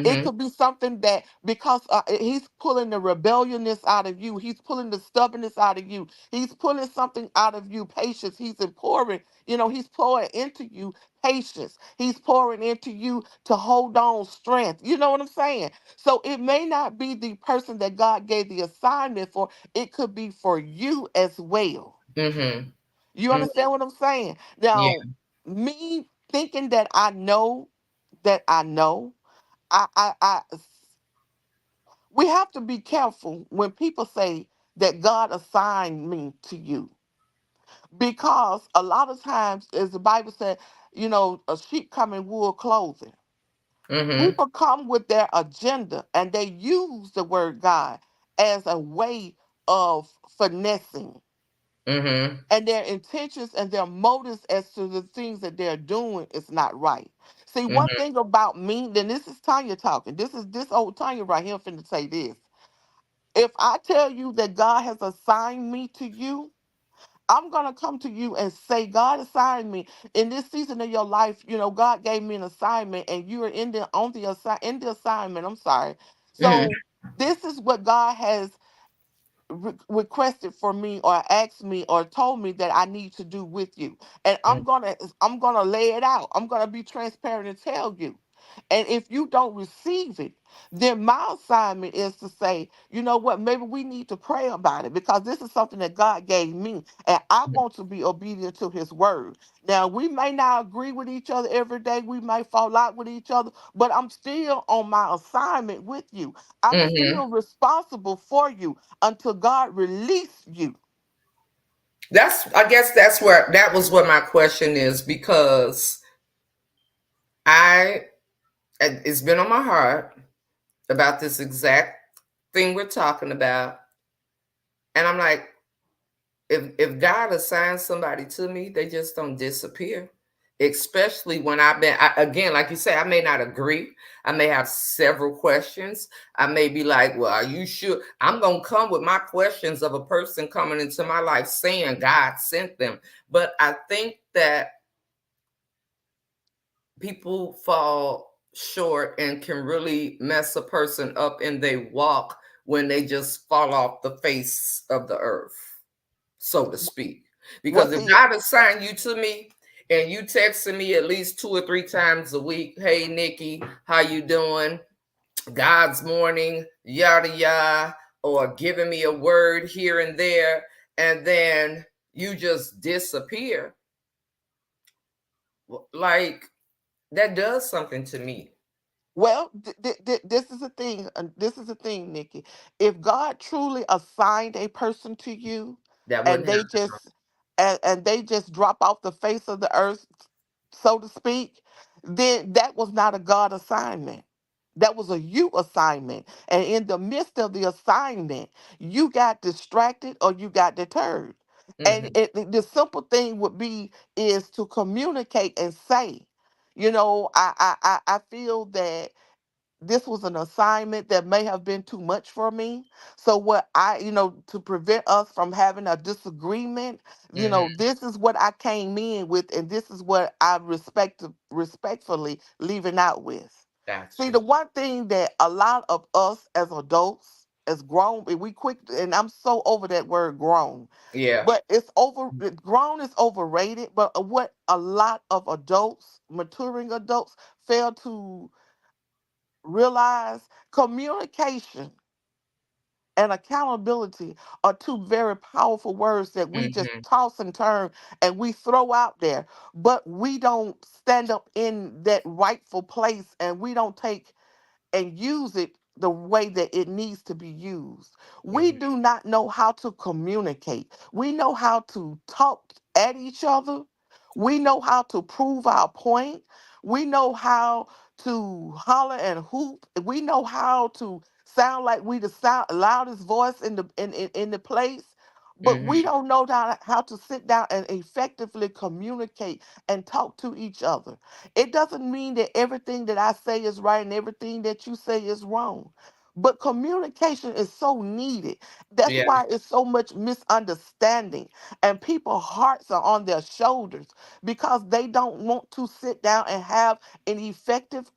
it Mm-hmm. could be something that because he's pulling the rebelliousness out of you, he's pulling the stubbornness out of you, he's pulling something out of you, patience. He's pouring into you patience. He's pouring into you to hold on strength. You know what I'm saying? So it may not be the person that God gave the assignment for, it could be for you as well. Mm-hmm. You Mm-hmm. understand what I'm saying? Yeah. Now, me thinking that I know, I we have to be careful when people say that God assigned me to you, because a lot of times, as the Bible said, a sheep come in wool clothing. Mm-hmm. People come with their agenda and they use the word God as a way of finessing, Mm-hmm. and their intentions and their motives as to the things that they're doing is not right. See, one Mm-hmm. thing about me, then this is Tanya talking. This old Tanya right here finna say this. If I tell you that God has assigned me to you, I'm gonna come to you and say, God assigned me in this season of your life. God gave me an assignment, and you are in the assignment. I'm sorry. Mm-hmm. So this is what God has requested for me or asked me or told me that I need to do with you. And I'm gonna lay it out. I'm gonna be transparent and tell you. And if you don't receive it, then my assignment is to say, you know what, maybe we need to pray about it, because this is something that God gave me and I want to be obedient to his word. Now, we may not agree with each other every day, we may fall out with each other, but I'm still on my assignment with you. I'm Mm-hmm. still responsible for you until God release you. I guess that's where that was what my question is, because I it's been on my heart about this exact thing we're talking about. And I'm like, if God assigns somebody to me, they just don't disappear. Especially when again, like you say, I may not agree. I may have several questions. I may be like, well, are you sure? I'm going to come with my questions of a person coming into my life saying God sent them. But I think that people fall short and can really mess a person up in their walk when they just fall off the face of the earth, so to speak. Well, Because if see, God assigned you to me and you texting me at least 2 or 3 times a week, hey Nikki, how you doing? God's morning, yada yada, or giving me a word here and there, and then you just disappear. Like, That does something to me. Well, this is the thing. This is the thing, Nikki. If God truly assigned a person to you, That and wouldn't they happen. just and they just drop off the face of the earth, so to speak, then that was not a God assignment. That was a you assignment. And in the midst of the assignment, you got distracted or you got deterred. And Hmm. the simple thing would be is to communicate and say, I feel that this was an assignment that may have been too much for me. So what to prevent us from having a disagreement, Hmm. this is what I came in with, and this is what I respectfully leaving out with. Got See, you. the one thing that a lot of us as adults, as grown, and we quick, and I'm so over that word grown, Yeah. but grown is overrated. But what a lot of adults, maturing adults, fail to realize, communication and accountability are two very powerful words that we just Hmm. toss and turn and we throw out there, but we don't stand up in that rightful place, and we don't take and use it the way that it needs to be used. We Hmm. do not know how to communicate. We know how to talk at each other. We know how to prove our point. We know how to holler and hoop. We know how to sound like we the loudest voice in the place. But we Hmm. don't know how to sit down and effectively communicate and talk to each other. It doesn't mean that everything that I say is right and everything that you say is wrong. But communication is so needed. That's Yeah. why it's so much misunderstanding. And people's hearts are on their shoulders because they don't want to sit down and have an effective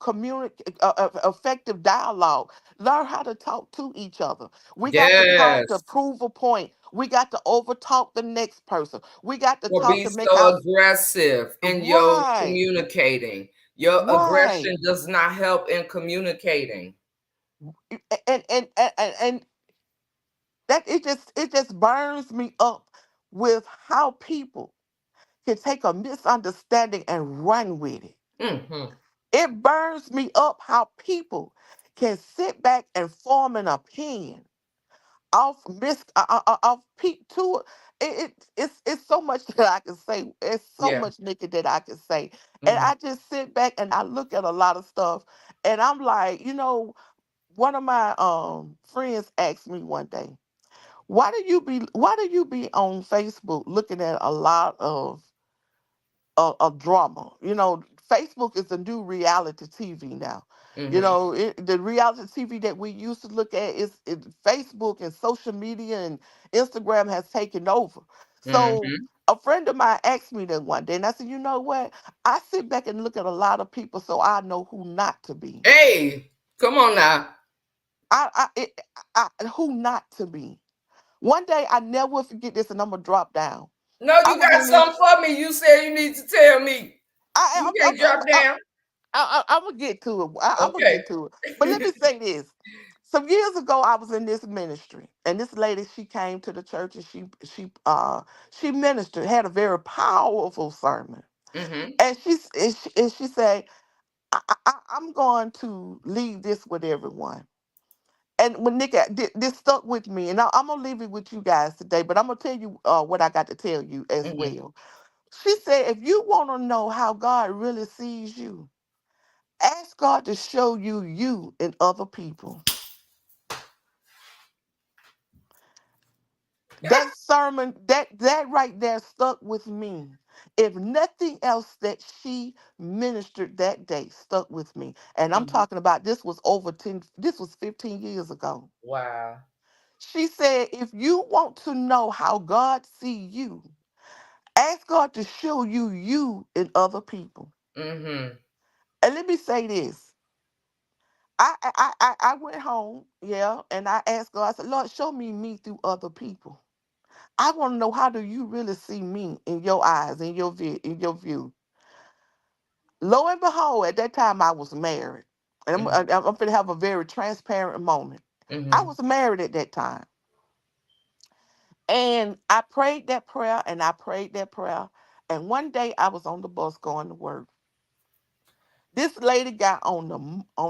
dialogue. Learn how to talk to each other. We got to talk to Yes. prove a point. We got to overtalk the next person. We got to Or talk be to make our so aggressive in your right. communicating. Your Right. aggression does not help in communicating. And that it just burns me up with how people can take a misunderstanding and run with it. Hmm. It burns me up how people can sit back and form an opinion off peak to it's so much that I can say. It's so Yeah. much, Nikki, that I can say. And Hmm. I just sit back and I look at a lot of stuff, and I'm like, one of my friends asked me one day, why do you be on Facebook looking at a lot of drama? Facebook is the new reality TV now. Hmm. The reality TV that we used to look at Facebook and social media and Instagram has taken over. So Hmm. a friend of mine asked me that one day, and I said, you know what? I sit back and look at a lot of people so I know who not to be. Hey, come on now. Who not to be. One day I never will forget this, and I'm gonna drop down. No, I you was got in this. something for me. You said you need to tell me. I, You I'm, can't drop I'm, down. I'm gonna get to it. I'm gonna Okay. get to it. But let me say this. Some years ago, I was in this ministry, and this lady, she came to the church, and she ministered, had a very powerful sermon, Hmm. and she said, I'm going to leave this with everyone. And when Nick, this stuck with me, and I'm gonna leave it with you guys today. But I'm gonna tell you what I got to tell you as Hmm. well. She said, if you want to know how God really sees you, ask God to show you you in other people. That sermon, that right there stuck with me. If nothing else that she ministered that day stuck with me. And I'm Hmm. talking about this was 15 years ago. Wow. She said, if you want to know how God see you, ask God to show you you in other people. Hmm. And let me say this. I went home, yeah, and I asked God, I said, Lord, show me me through other people. I want to know, how do you really see me in your eyes, in your view. Lo and behold, at that time I was married. And Hmm. I'm going to have a very transparent moment. I Hmm. was married at that time. And I prayed that prayer and I prayed that prayer. And one day I was on the bus going to work. This lady got on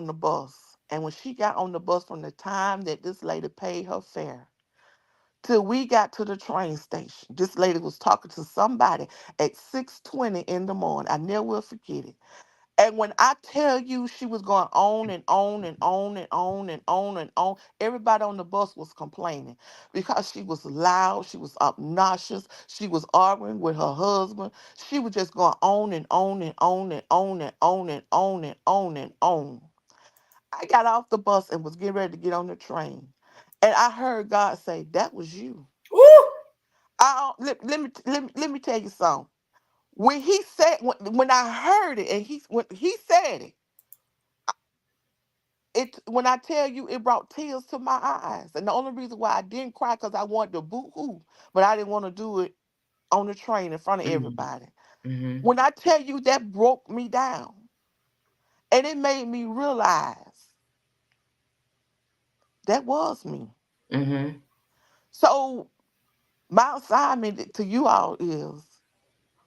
the bus, and when she got on the bus, from the time that this lady paid her fare till we got to the train station, this lady was talking to somebody at 6:20 in the morning. I never will forget it. And when I tell you, she was going on and on and on and on and on and on, everybody on the bus was complaining because she was loud, she was obnoxious, she was arguing with her husband. She was just going on and on and on and on and on and on and on and on. I got off the bus and was getting ready to get on the train. And I heard God say, "That was you." Woo! Let me tell you something. When he said, when I heard it, and when he said it, when I tell you, it brought tears to my eyes. And the only reason why I didn't cry, because I wanted to boo hoo, but I didn't want to do it on the train in front of everybody. Mm-hmm. When I tell you, that broke me down, and it made me realize that was me. Mm-hmm. So my assignment to you all is,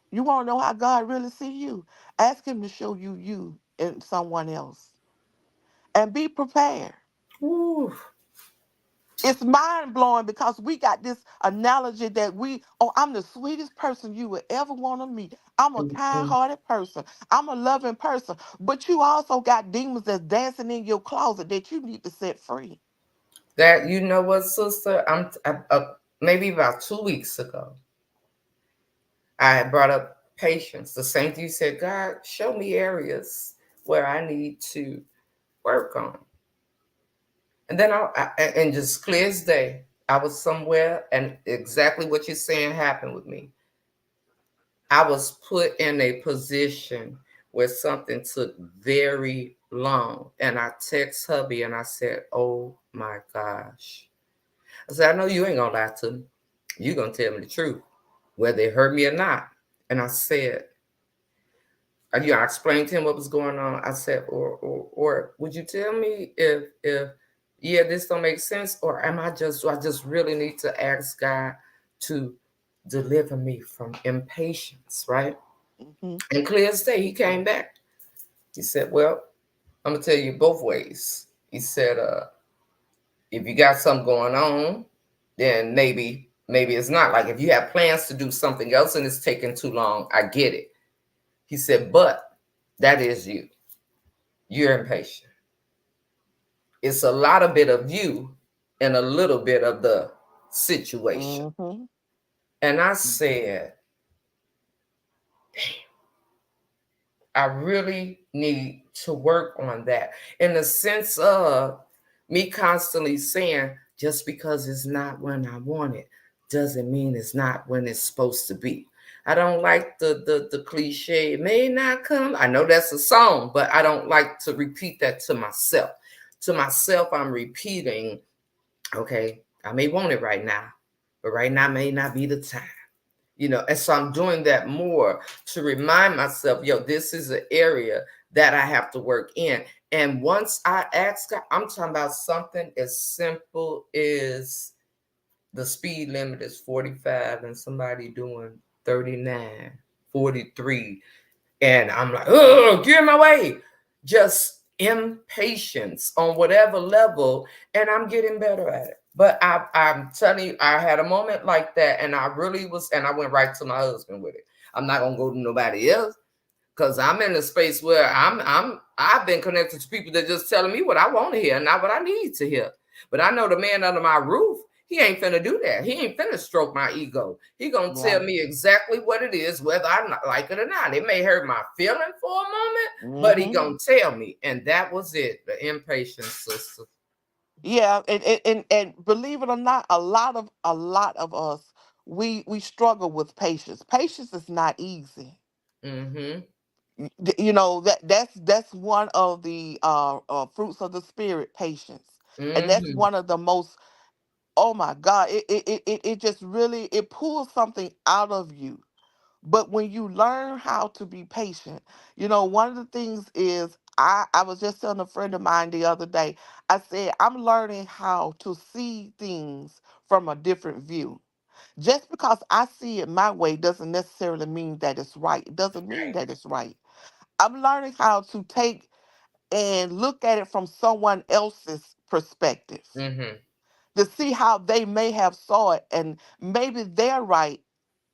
you want to know how God really see you? Ask him to show you you and someone else, and be prepared. Woo. It's mind blowing because we got this analogy that I'm the sweetest person you would ever want to meet. I'm a kind Mhm. hearted person. I'm a loving person. But you also got demons that's dancing in your closet that you need to set free. That, you know what, sister? Maybe about 2 weeks ago, I had brought up patience. The same thing you said. God, show me areas where I need to work on. And then and just clear as day, I was somewhere, and exactly what you're saying happened with me. I was put in a position where something took very long, and I text hubby and I said, "Oh my gosh." I said, "I know you ain't gonna lie to me. You gonna tell me the truth, whether it hurt me or not." And I said, I explained to him what was going on. I said, or would you tell me if yeah, this don't make sense, or am I just do I just really need to ask God to deliver me from impatience, right? Hmm. And clear as day, he came back. He said, "Well, I'm gonna tell you both ways." He said, if you got something going on, then maybe it's not. Like, if you have plans to do something else and it's taking too long, I get it. He said, but that is you. You're impatient. It's a lot of bit of you and a little bit of the situation. Hmm. And I said, I really need to work on that, in the sense of me constantly saying, just because it's not when I want it doesn't mean it's not when it's supposed to be. I don't like the cliche, it may not come. I know that's a song, but I don't like to repeat that to myself. To myself, I'm repeating, okay, I may want it right now, but right now may not be the time. And so I'm doing that more to remind myself, yo, this is an area that I have to work in. And once I ask God, I'm talking about something as simple as the speed limit is 45 and somebody doing 39, 43, and I'm like, oh, get in my way. Just impatience on whatever level, and I'm getting better at it. But I'm telling you, I had a moment like that, and I really was, and I went right to my husband with it. I'm not gonna go to nobody else, because I'm in a space where I've been connected to people that just telling me what I want to hear, not what I need to hear. But I know the man under my roof, he ain't finna do that. He ain't finna stroke my ego. He gonna tell Right. me exactly what it is, whether I like it or not. It may hurt my feeling for a moment, but he Hmm. gonna tell me. And that was it. The impatience, sister. Yeah, and believe it or not, a lot of us, we struggle with patience. Patience is not easy. Mm-hmm. That's one of the fruits of the spirit, patience. And that's Mm-hmm. one of the most, oh my God, it just really, it pulls something out of you. But when you learn how to be patient, one of the things is, I was just telling a friend of mine the other day, I said, I'm learning how to see things from a different view. Just because I see it my way doesn't necessarily mean that it's right. It doesn't mean that it's right. I'm learning how to take and look at it from someone else's perspective Mm-hmm. to see how they may have saw it, and maybe they're right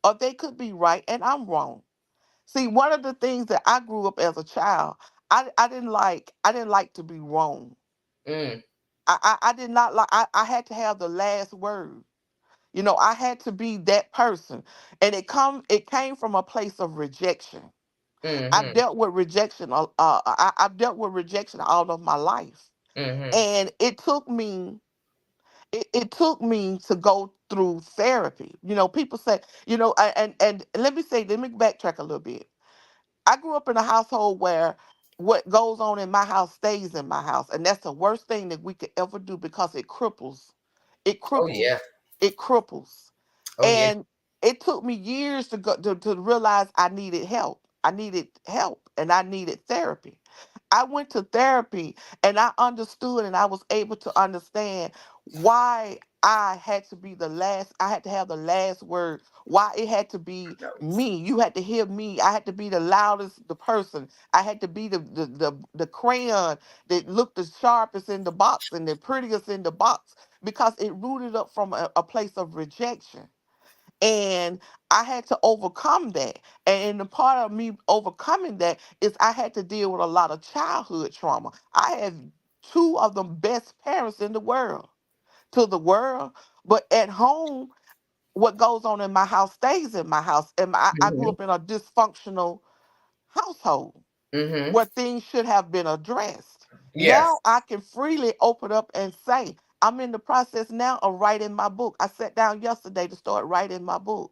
or they could be right and I'm wrong. See, one of the things that I grew up as a child, I didn't like to be wrong. Mm. I did not like I had to have the last word. I had to be that person. And it came from a place of rejection. I've Mm-hmm. dealt with rejection. I've dealt with rejection all of my life, Mm-hmm. and it took me to go through therapy. People say, and let me backtrack a little bit. I grew up in a household where what goes on in my house stays in my house, and that's the worst thing that we could ever do because it Oh yeah. cripples, it cripples. Oh yeah. And it took me years to realize I needed help. I needed help, and I needed therapy. I went to therapy, and I understood, and I was able to understand why I had to be the last. I had to have the last word. Why it had to be Notes. me. You had to hear me. I had to be the loudest, the person. I had to be the crayon that looked the sharpest in the box and the prettiest in the box, because it rooted up from a place of rejection. And I had to overcome that. And the part of me overcoming that is I had to deal with a lot of childhood trauma. I had two of the best parents in the world, to the world, but at home, what goes on in my house stays in my house. And I grew Mm-hmm. up in a dysfunctional household Mm-hmm. where things should have been addressed. Yes. Now I can freely open up and say, I'm in the process now of writing my book. I sat down yesterday to start writing my book.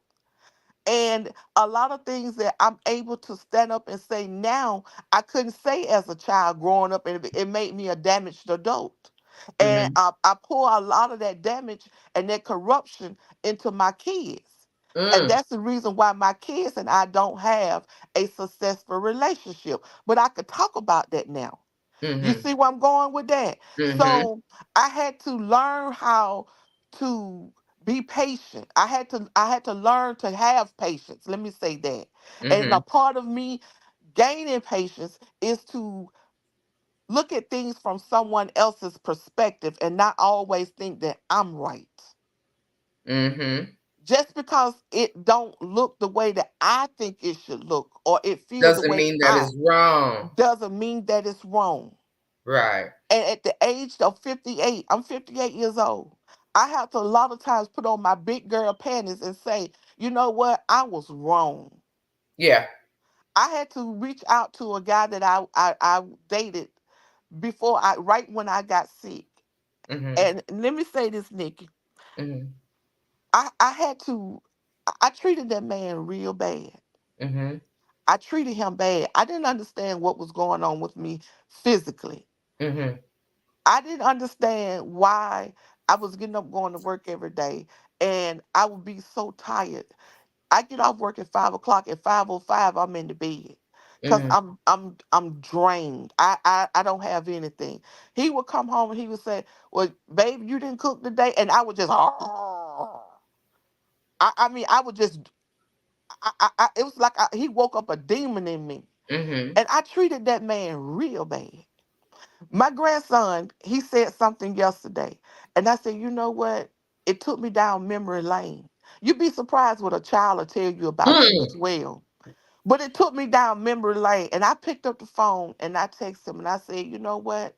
And a lot of things that I'm able to stand up and say now, I couldn't say as a child growing up, and it made me a damaged adult. And Mm-hmm. I pour a lot of that damage and that corruption into my kids. And Mm. that's the reason why my kids and I don't have a successful relationship. But I could talk about that now. You Mm-hmm. see where I'm going with that? Mm-hmm. So I had to learn how to be patient. I had to learn to have patience. Let me say that. And Mm-hmm. a part of me gaining patience is to look at things from someone else's perspective and not always think that I'm right. Mm-hmm. Just because it don't look the way that I think it should look, or it feel the Doesn't way mean that I, is wrong. doesn't mean that it's wrong. Right. And at the age of 58, I'm 58 years old. I have to a lot of times put on my big girl panties and say, you know what? I was wrong. Yeah. I had to reach out to a guy that I dated right when I got sick. Mm-hmm. And let me say this, Nikki. Mm-hmm. I had to, I treated that man real bad. Mm-hmm. I treated him bad. I didn't understand what was going on with me physically. Mm-hmm. I didn't understand why I was getting up going to work every day, and I would be so tired. I get off work at 5 o'clock. At 5:05, I'm in the bed because Mm-hmm. I'm drained. I don't have anything. He would come home and he would say, "Well, babe, you didn't cook today," and I would just I mean I would just it was like he woke up a demon in me, Mm-hmm. and I treated that man real bad. My grandson, he said something yesterday, and I said, you know what? It took me down memory lane. You'd be surprised what a child will tell you about you as Mm. well. But it took me down memory lane, and I picked up the phone and I texted him and I said, you know what?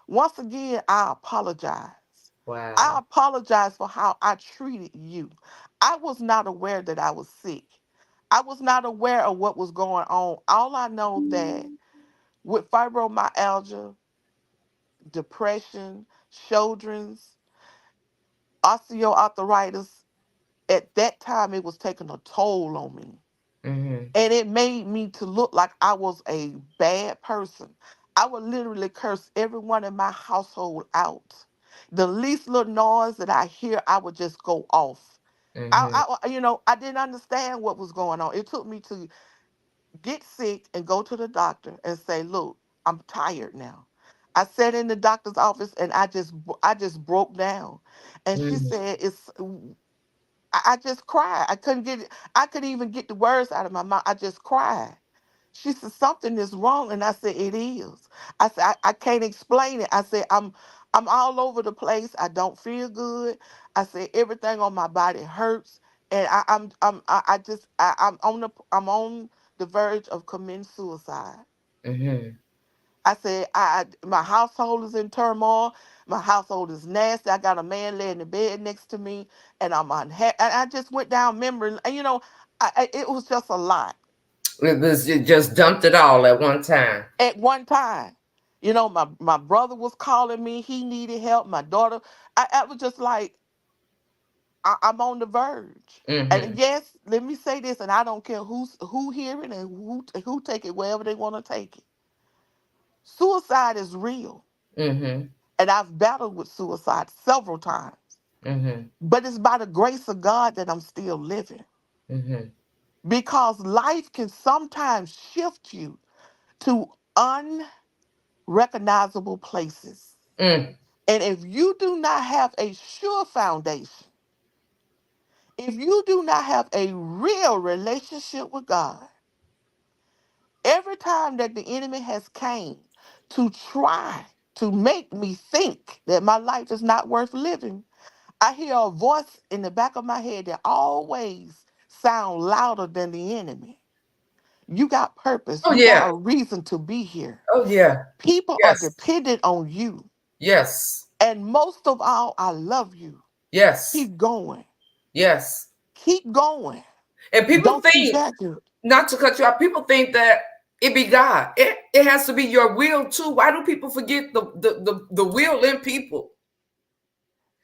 Once again, I apologize. I Wow. apologize for how I treated you. I was not aware that I was sick. I was not aware of what was going on. All I know that with fibromyalgia, depression, Sjogren's, osteoarthritis. At that time, it was taking a toll on me. Mm-hmm. And it made me to look like I was a bad person. I would literally curse everyone in my household out. The least little noise that I hear, I would just go off. Mm-hmm. I didn't understand what was going on. It took me to get sick and go to the doctor and say, "Look, I'm tired now." I sat in the doctor's office and I just broke down, and she Mm-hmm. said, I just cried. I couldn't even get the words out of my mouth. I just cried. She said, something is wrong. And I said, it is. I said, I can't explain it. I said, I'm all over the place. I don't feel good. I said, everything on my body hurts. And I just, I'm on the verge of committing suicide. Mm-hmm. I said, my household is in turmoil. My household is nasty. I got a man laying in the bed next to me, and I'm unhappy. And I just went down memory, and it was just a lot It just dumped it all at one time. at one time. My brother was calling me. He needed help. My daughter. I was just like, I'm on the verge. And Mm-hmm. yes, let me say this, and I don't care who hear it and who take it wherever they want to take it. Suicide is real. Mm-hmm. And I've battled with suicide several times. Mm-hmm. But it's by the grace of God that I'm still living. Mm-hmm. Because life can sometimes shift you to unrecognizable places. Mm. And if you do not have a sure foundation, if you do not have a real relationship with God, every time that the enemy has came to try to make me think that my life is not worth living, I hear a voice in the back of my head that always sound louder than the enemy. You got purpose. Oh You got yeah. a reason to be here. Oh yeah. People are Yes. dependent on you. Yes. And most of all, I love you. Yes. Keep going. Yes. Keep going. And people Don't you think, back it. not to cut you off, people think that it be God. It has to be your will too. Why do people forget the will in people?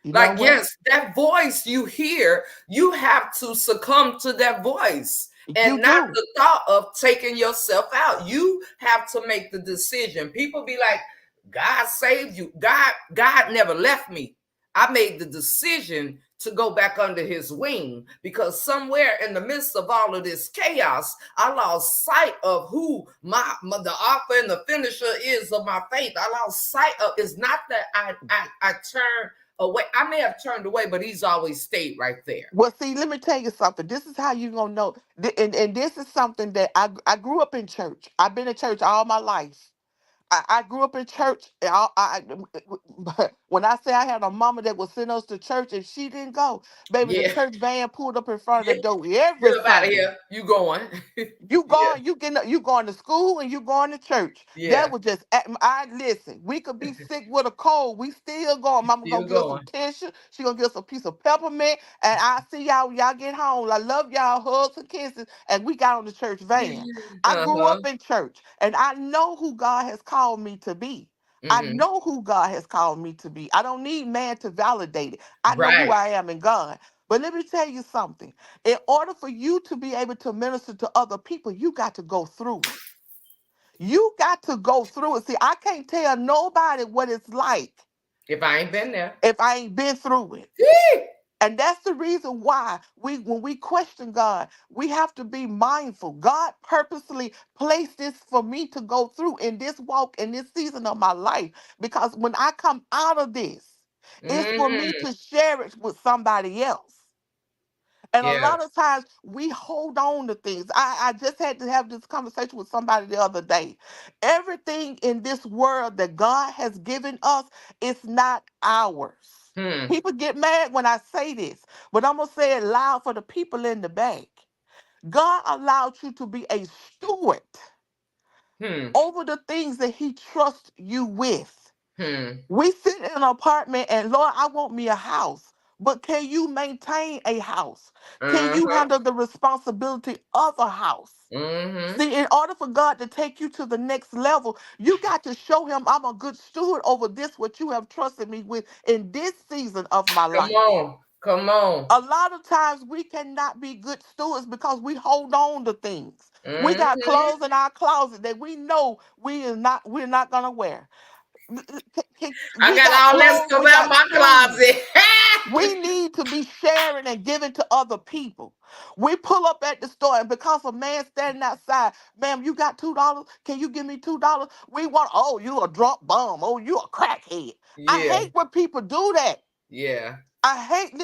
You know Like, what? yes, that voice you hear, you have to succumb to that voice You and not do. the thought of taking yourself out. You have to make the decision. People be like, God saved you. God never left me. I made the decision to go back under his wing because somewhere in the midst of all of this chaos, I lost sight of who the author and the finisher is of my faith. I lost sight of. It's not that I turned away. I may have turned away, but he's always stayed right there. Well, see, let me tell you something. This is how you gonna know. And this is something that I grew up in church. I've been in church all my life. I grew up in church. But when I say I had a mama that would send us to church and she didn't go, baby, the Yeah. church van pulled up in front of Get, the door every get up out of Sunday. here. You going. You Yeah. going, you going to school and you going to church. That Yeah. was just I listen. We could be sick with a cold. We still going. Mama Still gonna give us some going. tissue. She gonna give us a piece of peppermint. And I see y'all when y'all get home. I love y'all, hugs and kisses. And we got on the church van. I grew Uh-huh. up in church and I know who God has called me to be. I Hmm. know who God has called me to be. I don't need man to validate it. I know who Right. I am in God. But let me tell you something. In order for you to be able to minister to other people, you got to go through it. You got to go through it. See, I can't tell nobody what it's like If I ain't been there. if I ain't been through it. And that's the reason why when we question God, we have to be mindful. God purposely placed this for me to go through in this walk, in this season of my life. Because when I come out of this, it's for me Hmm. to share it with somebody else. And a lot of Yes. times we hold on to things. I just had to have this conversation with somebody the other day. Everything in this world that God has given us is not ours. Hmm. People get mad when I say this, but I'm going to say it loud for the people in the back. God allowed you to be a steward Hmm. over the things that He trusts you with. Hmm. We sit in an apartment and Lord, I want me a house. But can you maintain a house? Can you Uh-huh. handle the responsibility of a house? Mm-hmm. See, in order for God to take you to the next level, you got to show him I'm a good steward over this, what you have trusted me with in this season of my Come life. on. Come on. A lot of times we cannot be good stewards because we hold on to things. We got Mm-hmm. clothes in our closet that we know we're not gonna wear. I We got got all that clothes, stuff we out got my shoes. closet. We need to be sharing and giving to other people. We pull up at the store, and because a man standing outside, ma'am, you got $2? Can you give me $2? We want, oh, you a drunk bum. Oh, you a crackhead. I Yeah. hate when people do that. Yeah. I hate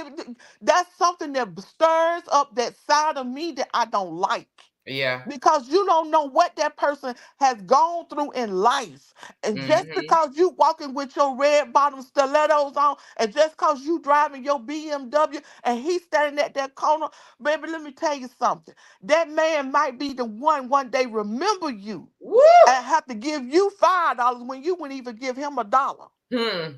that's something that stirs up that side of me that I don't like. Yeah. because you don't know what that person has gone through in life. And just Mm-hmm. because you walking with your red bottom stilettos on, and just because you driving your BMW and he's standing at that corner, baby, let me tell you something. That man might be the one day remember you Woo! and have to give you $5 when you wouldn't even give him a dollar. Hmm.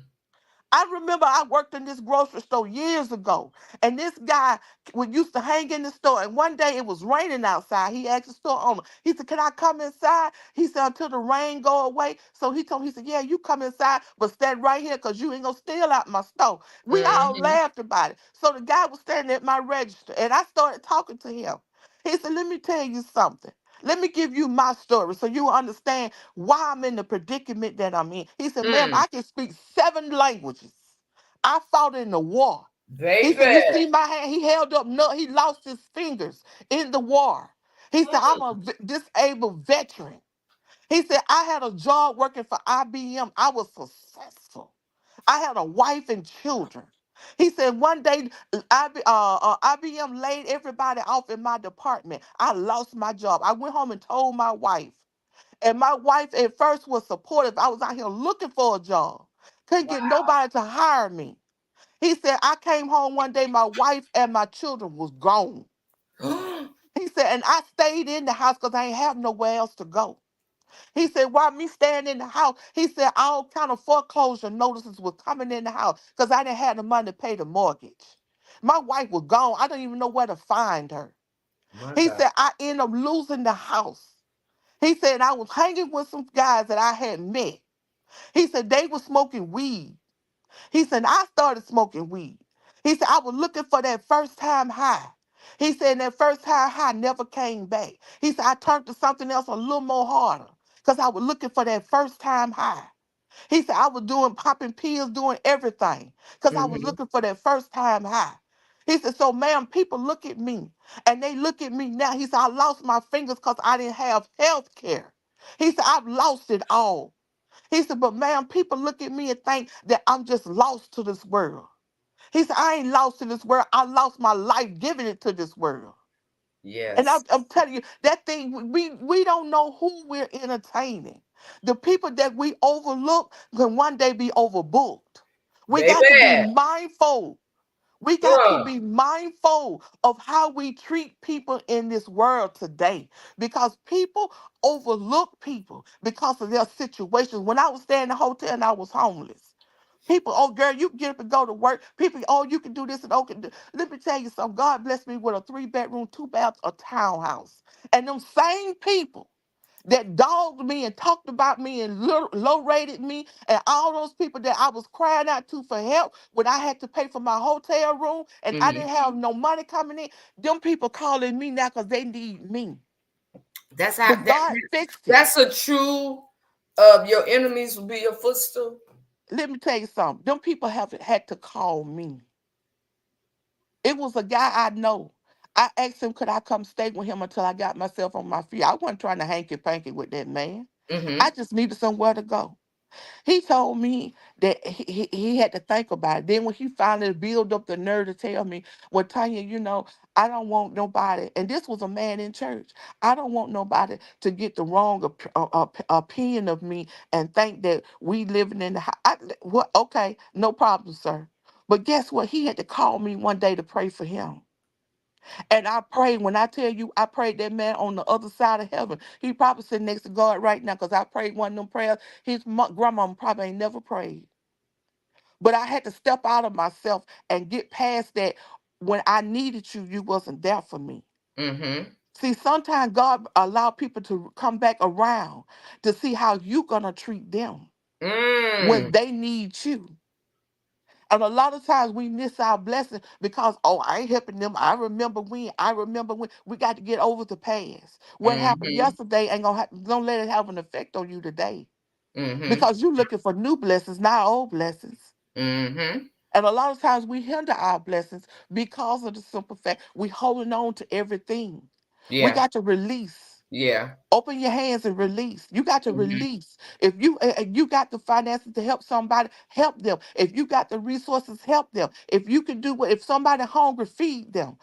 I remember I worked in this grocery store years ago, and this guy would used to hang in the store. And one day it was raining outside. He asked the store owner, he said, "Can I come inside?" He said, "Until the rain go away." So he told me, he said, "Yeah, you come inside, but stand right here because you ain't gonna steal out my store." We all Mm-hmm. laughed about it. So the guy was standing at my register, and I started talking to him. He said, "Let me tell you something. Let me give you my story so you understand why I'm in the predicament that I'm in." He said, "Ma'am, Mm. I can speak 7 languages. I fought in the war." He said, "You Baby. see my hand?" He held up, no, he lost his fingers in the war. He said, "I'm a disabled veteran." He said, "I had a job working for IBM. I was successful. I had a wife and children." He said, "One day, IBM laid everybody off in my department. I lost my job. I went home and told my wife. And my wife at first was supportive. I was out here looking for a job. Couldn't get nobody to hire me." He said, "I came home one day, my wife and my children was gone." Wow. He said, "And I stayed in the house because I ain't have nowhere else to go." He said, "While me staying in the house," he said, "all kind of foreclosure notices was coming in the house because I didn't have the money to pay the mortgage. My wife was gone. I didn't even know where to find her." My He God. said, "I ended up losing the house." He said, "I was hanging with some guys that I had met." He said, "They were smoking weed." He said, "I started smoking weed." He said, "I was looking for that first time high." He said, "That first time high never came back." He said, "I turned to something else a little more harder because I was looking for that first time high." He said, "I was doing popping pills, doing everything because I was Mm-hmm. looking for that first time high." He said, "So, ma'am, people look at me and they look at me now." He said, "I lost my fingers because I didn't have health care." He said, "I've lost it all." He said, "But ma'am, people look at me and think that I'm just lost to this world." He said, "I ain't lost to this world. I lost my life giving it to this world." And Yes. I'm telling you, that thing, we don't know who we're entertaining. The people that we overlook can one day be overbooked. We got to be Baby. mindful. We got to Oh. be mindful of how we treat people in this world today because people overlook people because of their situations. When I was staying in the hotel and I was homeless, people, "Oh, girl, you can get up and go to work." People, "Oh, you can do this and oh, can do." Let me tell you something. God blessed me with a 3 bedroom, 2 baths, a townhouse. And them same people that dogged me and talked about me and low rated me, and all those people that I was crying out to for help when I had to pay for my hotel room and I Mm-hmm. didn't have no money coming in, them people calling me now because they need me. That's how But that God fixed it. that's a true your enemies will be your footstool. Let me tell you something. Them people have had to call me. It was a guy I know. I asked him, could I come stay with him until I got myself on my feet? I wasn't trying to hanky panky with that man. I Mm-hmm. just needed somewhere to go. He told me that he had to think about it. Then when he finally built up the nerve to tell me, "Well, Tanya, I don't want nobody," and this was a man in church, "I don't want nobody to get the wrong opinion of me and think that we living in the house." What? Okay, no problem, sir. But guess what? He had to call me one day to pray for him. And I prayed. When I tell you, I prayed that man on the other side of heaven. He probably sitting next to God right now because I prayed one of them prayers his grandmama probably ain't never prayed. But I had to step out of myself and get past that. When I needed you, you wasn't there for me. Mm-hmm. See, sometimes God allow people to come back around to see how you gonna treat them when Mm. they need you. And a lot of times we miss our blessing because, "Oh, I ain't helping them. I remember when." We got to get over the past. What happened Mm-hmm. yesterday ain't gonna don't let it have an effect on you today. Mm-hmm. Because you're looking for new blessings, not old blessings. Mm-hmm. And a lot of times we hinder our blessings because of the simple fact we holding on to everything. We Yeah. got to release. Yeah. Open your hands and release. You got to Hmm. release. If you got the finances to help somebody, help them. If you got the resources, help them. If you can do what, if somebody hungry, feed them.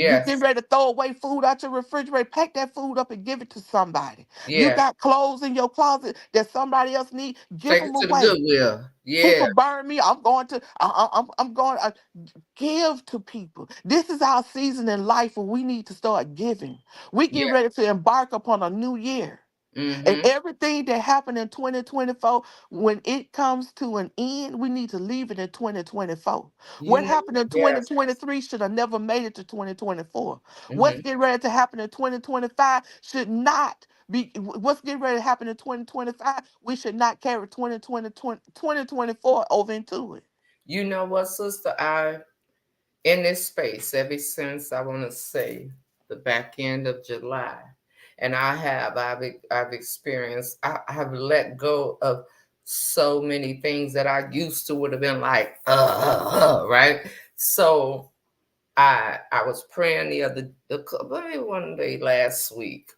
You getting Yes. ready to throw away food out your refrigerator, pack that food up and give it to somebody. You Yeah. got clothes in your closet that somebody else need, give Take them it to the away. Goodwill. Yeah. People burn me. I'm going to. I'm going. Give to people. This is our season in life where we need to start giving. We get Yeah. ready to embark upon a new year. And Hmm. everything that happened in 2024, when it comes to an end, we need to leave it in 2024. You What know. happened in Yes. 2023 should have never made it to 2024. What's Hmm. getting ready to happen in 2025 should not be, what's getting ready to happen in 2025, we should not carry 2024 over into it. You know what, sister? I in this space ever since I want to say the back end of July, and I've experienced. I have let go of so many things that I used to would have been like, right. So I was praying maybe one day last week,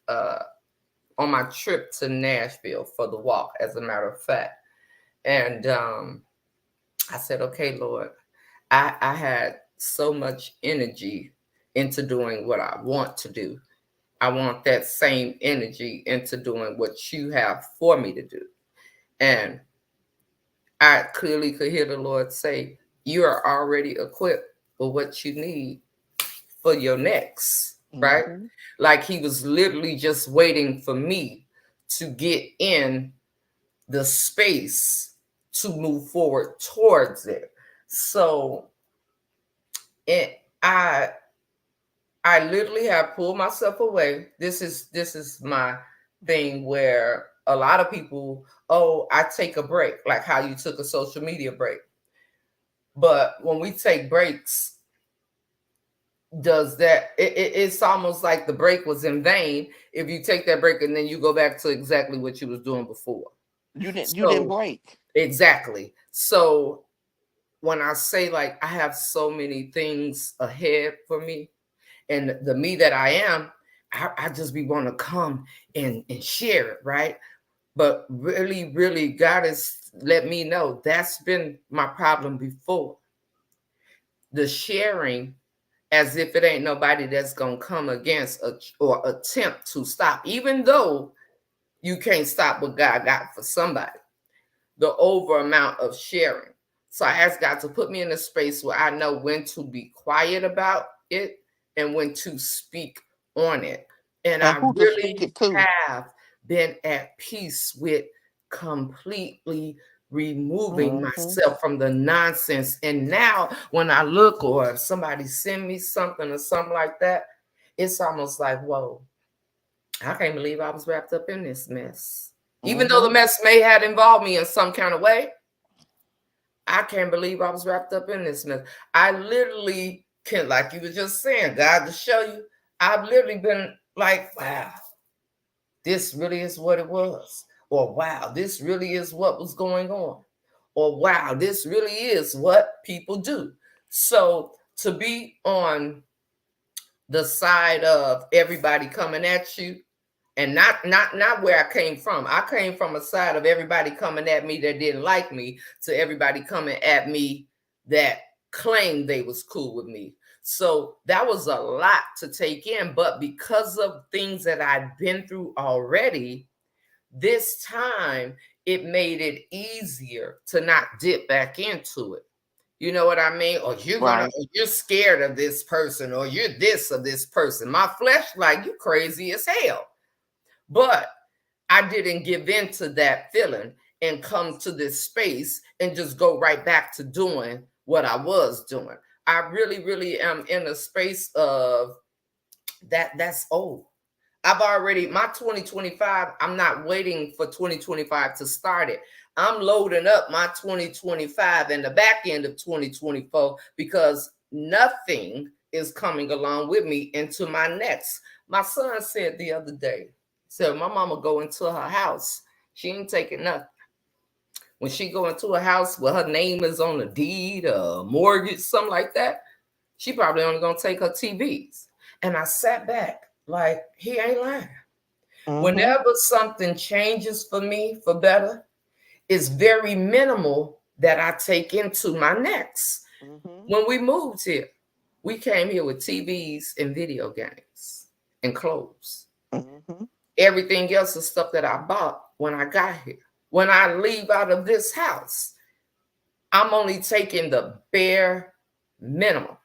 on my trip to Nashville for the walk, as a matter of fact, and I said, okay, Lord, I had so much energy into doing what I want to do. I want that same energy into doing what you have for me to do. And I clearly could hear the Lord say, you are already equipped for what you need for your next, right? Hmm. Like he was literally just waiting for me to get in the space to move forward towards it. So it, I literally have pulled myself away. This is my thing where a lot of people, oh, I take a break, like how you took a social media break. But when we take breaks, does that it's almost like the break was in vain if you take that break and then you go back to exactly what you was doing before. You didn't So break. exactly. So when I say like I have so many things ahead for me, and the me that I am, I just be want to come and share it, right? But really, really, God has let me know that's been my problem before. The sharing, as if it ain't nobody that's gonna come against or attempt to stop, even though you can't stop what God got for somebody. The over amount of sharing. So I asked God to put me in a space where I know when to be quiet about it and when to speak on it. And And I who to speak really it to. have been at peace with completely removing Hmm. myself from the nonsense. And now when I look or if somebody send me something or something like that, it's almost like, whoa, I can't believe I was wrapped up in this mess. Even though the Hmm. mess may have involved me in some kind of way, I can't believe I was wrapped up in this mess. I literally can, like you were just saying, God to show you, I've literally been like, wow, this really is what it was. Or wow, this really is what was going on. Or wow, this really is what people do. So to be on the side of everybody coming at you, and not where I came from. I came from a side of everybody coming at me that didn't like me to everybody coming at me that claimed they was cool with me. So that was a lot to take in, but because of things that I'd been through already, this time it made it easier to not dip back into it. You know what I mean? Or Right. you're scared of this person, or you're this of this person. My flesh, like, you crazy as hell. But I didn't give in to that feeling and come to this space and just go right back to doing what I was doing. I really, really am in a space of that's old. I've already, my 2025, I'm not waiting for 2025 to start it. I'm loading up my 2025 and the back end of 2024 because nothing is coming along with me into my next. My son said the other day, so my mama go into her house. She ain't taking nothing. When she go into a house where her name is on a deed, a mortgage, something like that, she probably only gonna take her TVs. And I sat back like, he ain't lying. Mhm. Whenever something changes for me for better, it's very minimal that I take into my next. Mhm. When we moved here, we came here with TVs and video games and clothes. Mhm. Everything else is stuff that I bought when I got here. When I leave out of this house, I'm only taking the bare minimum,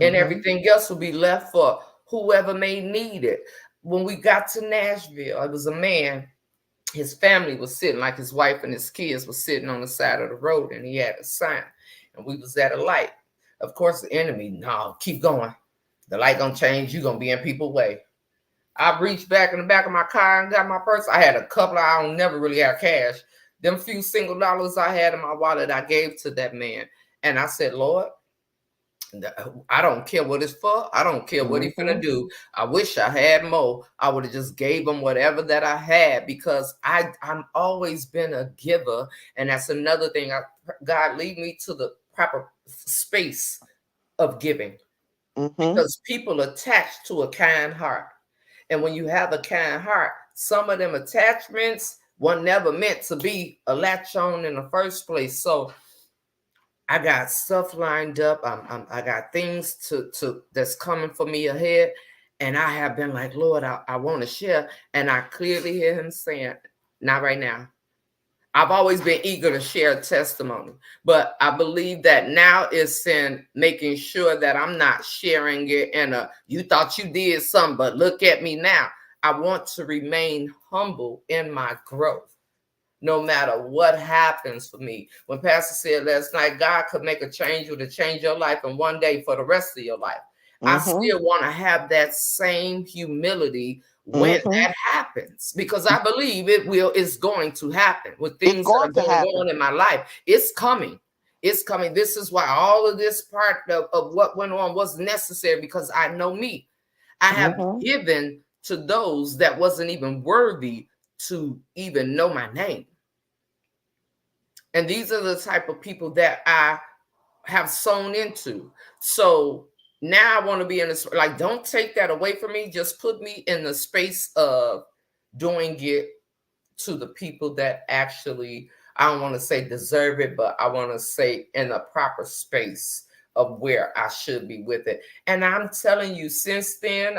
and Mhm. everything else will be left for whoever may need it. When we got to Nashville, it was a man, his family was sitting, like his wife and his kids was sitting on the side of the road, and he had a sign, and we was at a light. Of course, the enemy, no, keep going. The light gonna change, you gonna be in people's way. I reached back in the back of my car and got my purse. I had a couple of, I don't never really have cash. Them few single dollars I had in my wallet, I gave to that man. And I said, Lord, I don't care what it's for. I don't care what he finna Mhm. do. I wish I had more. I would have just gave him whatever that I had, because I'm always been a giver, and that's another thing. God lead me to the proper space of giving, Mhm. because people attach to a kind heart. And when you have a kind heart, some of them attachments were never meant to be a latch on in the first place. So I got stuff lined up. I got things to that's coming for me ahead. And I have been like, Lord, I want to share. And I clearly hear him saying, not right now. I've always been eager to share testimony, but I believe that now is in making sure that I'm not sharing it in a, you thought you did something, but look at me now. I want to remain humble in my growth, no matter what happens for me. When Pastor said last night, God could make a change or to change your life in one day for the rest of your life. I Mhm. still want to have that same humility when Mhm. that happens, because I believe it's going to happen with It's things that going are to going happen. on in my life. It's coming. It's coming. This is why all of this part of what went on was necessary, because I know me. I have Mhm. given to those that wasn't even worthy to even know my name. And these are the type of people that I have sown into. So now I want to be in this, like, don't take that away from me. Just put me in the space of doing it to the people that actually, I don't want to say deserve it, but I want to say in a proper space of where I should be with it. And I'm telling you, since then,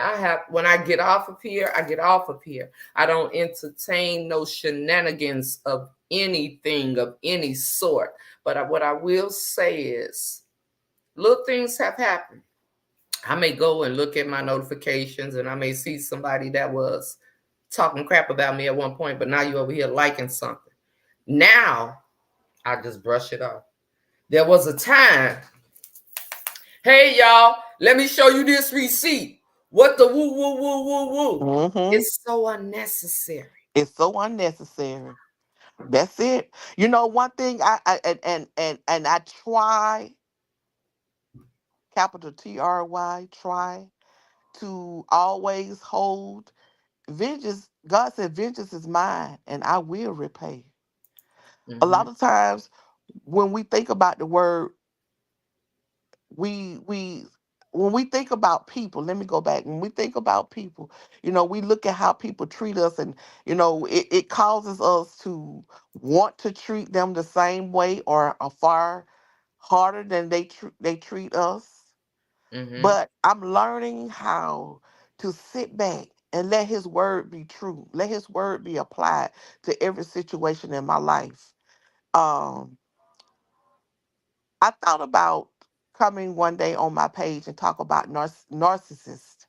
when I get off of here, I get off of here. I don't entertain no shenanigans of anything of any sort. But what I will say is, little things have happened. I may go and look at my notifications, and I may see somebody that was talking crap about me at one point, but now you over here liking something. Now I just brush it off. There was a time, hey y'all, let me show you this receipt. What the woo woo woo woo woo? Mhm. It's so unnecessary. It's so unnecessary. That's it. One thing I and I try, capital TRY, try to always hold vengeance. God said, "Vengeance is mine, and I will repay." A Mm-hmm, lot of times, when we think about the word, we when we think about people, let me go back. When we think about people, we look at how people treat us, and it causes us to want to treat them the same way or a far harder than they treat us. mm-hmm, But I'm learning how to sit back and let his word be true. Let his word be applied to every situation in my life. Um, I thought about coming one day on my page and talk about narcissists.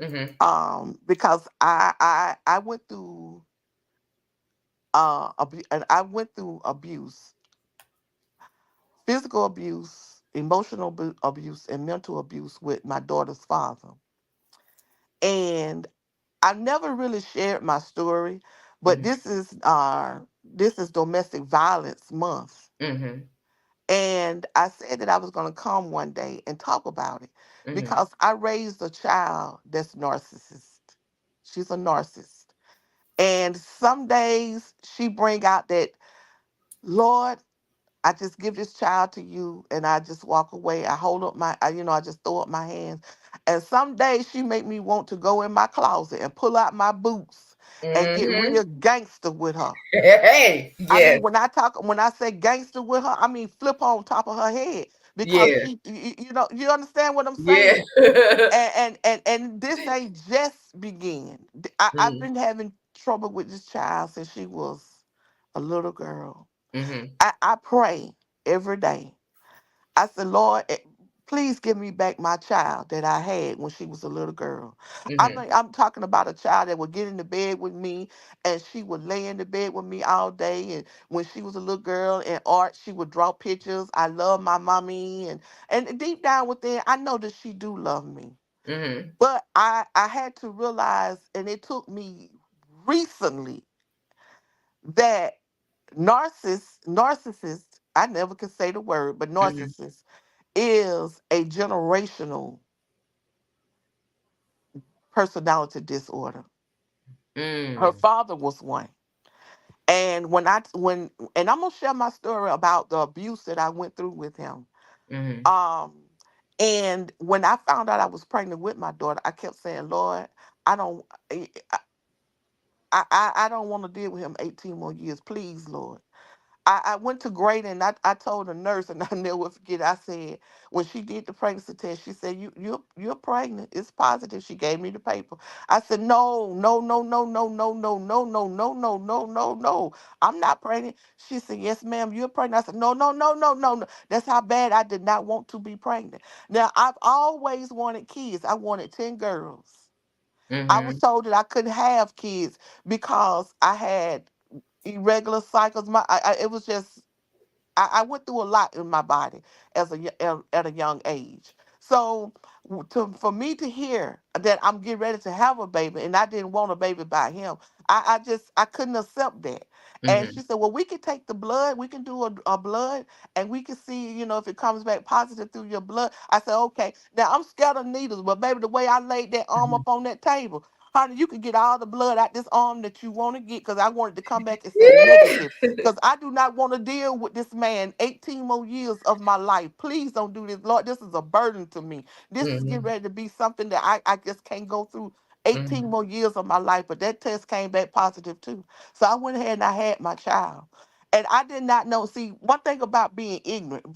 mm-hmm, Because I went through and I went through abuse, physical abuse, emotional abuse, and mental abuse with my daughter's father. And I never really shared my story, but mm-hmm, this is domestic violence month. mm-hmm, And I said that I was going to come one day and talk about it mm-hmm, because I raised a child that's narcissist. She's a narcissist. And some days she bring out that, Lord, I just give this child to you and I just walk away. I hold up I just throw up my hands. And some days she make me want to go in my closet and pull out my boots and get Mm-hmm. real gangster with her. Hey, I yes, mean, when I say gangster with her, I mean flip on top of her head because yeah, you understand what I'm yeah. saying? And this ain't just begin. I've Mm-hmm. been having trouble with this child since she was a little girl. Mm-hmm. I pray every day. I said, Lord, please give me back my child that I had when she was a little girl. Mm-hmm. I'm talking about a child that would get in the bed with me and she would lay in the bed with me all day. And when she was a little girl in art, she would draw pictures. I love my mommy. And deep down within, I know that she do love me. Mm-hmm. But I had to realize, and it took me recently, that narcissist, I never could say the word, but Mm-hmm. narcissist is a generational personality disorder. Her Mm-hmm. father was one. And and I'm gonna share my story about the abuse that I went through with him. Mm-hmm. Um and when I found out I was pregnant with my daughter, I kept saying, Lord, I don't I don't want to deal with him 18 more years. Please, Lord. I went to Grady and I told the nurse, and I never forget. I said, when she did the pregnancy test, she said, you're pregnant. It's positive. She gave me the paper. I said, no, no, no, no, no, no, no, no, no, no, no, no, no, no. I'm not pregnant. She said, yes, ma'am, you're pregnant. I said, no, no, no, no, no, no. That's how bad I did not want to be pregnant. Now, I've always wanted kids. I wanted 10 girls. I was Mm-hmm. told that I couldn't have kids because I had irregular cycles. It was just I went through a lot in my body at a young age. So for me to hear that I'm getting ready to have a baby and I didn't want a baby by him, I couldn't accept that. And Mm-hmm. she said, "Well, we can take the blood. We can do a blood, and we can see, if it comes back positive through your blood." I said, "Okay." Now I'm scared of needles, but baby, the way I laid that arm up on that table, honey, you could get all the blood out this arm that you want to get because I wanted to come back and say negative because I do not want to deal with this man 18 more years of my life. Please don't do this. Lord, this is a burden to me. This is getting Mm-hmm. ready to be something that I just can't go through Mm-hmm. 18 more years of my life. But that test came back positive too. So I went ahead and I had my child. And I did not know. See, one thing about being ignorant,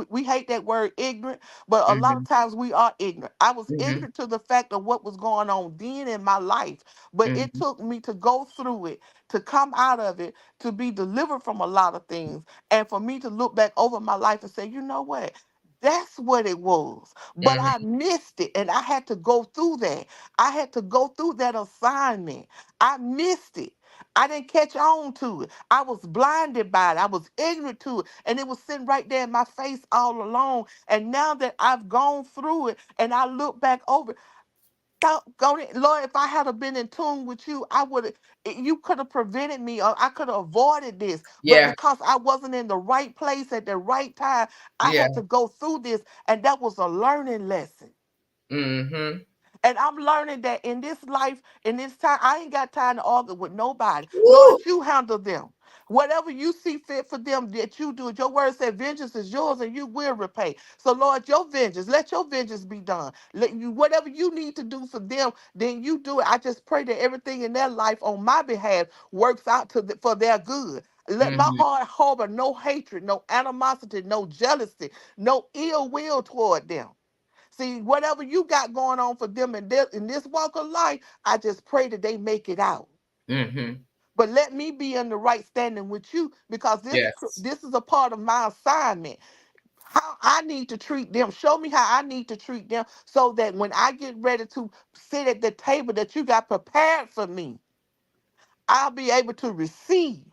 we hate that word ignorant, but a lot of Mm-hmm. times we are ignorant. I was Mm-hmm. ignorant to the fact of what was going on then in my life, but it Mm-hmm. took me to go through it, to come out of it, to be delivered from a lot of things, and for me to look back over my life and say, you know what? That's what it was. But I Mm-hmm. missed it and I had to go through that. I had to go through that assignment. I missed it. I didn't catch on to it. I was blinded by it. I was ignorant to it. And it was sitting right there in my face all along. And now that I've gone through it and I look back over it, go Lord, if I had have been in tune with you, I would have you could have prevented me or I could have avoided this. But Yeah. because I wasn't in the right place at the right time, I Yeah. had to go through this. And that was a learning lesson. Mm-hmm. And I'm learning that in this life, in this time, I ain't got time to argue with nobody. Lord, Woo! you handle them. Whatever you see fit for them, that you do it. Your word said, vengeance is yours and you will repay. So, Lord, your vengeance, let your vengeance be done. Let you, whatever you need to do for them, then you do it. I just pray that everything in their life on my behalf works out for their good. Let my Mm-hmm. heart harbor no hatred, no animosity, no jealousy, no ill will toward them. See, whatever you got going on for them in this walk of life, I just pray that they make it out. Mm-hmm. But let me be in the right standing with you because Yes. this is a part of my assignment. How I need to treat them. Show me how I need to treat them so that when I get ready to sit at the table that you got prepared for me, I'll be able to receive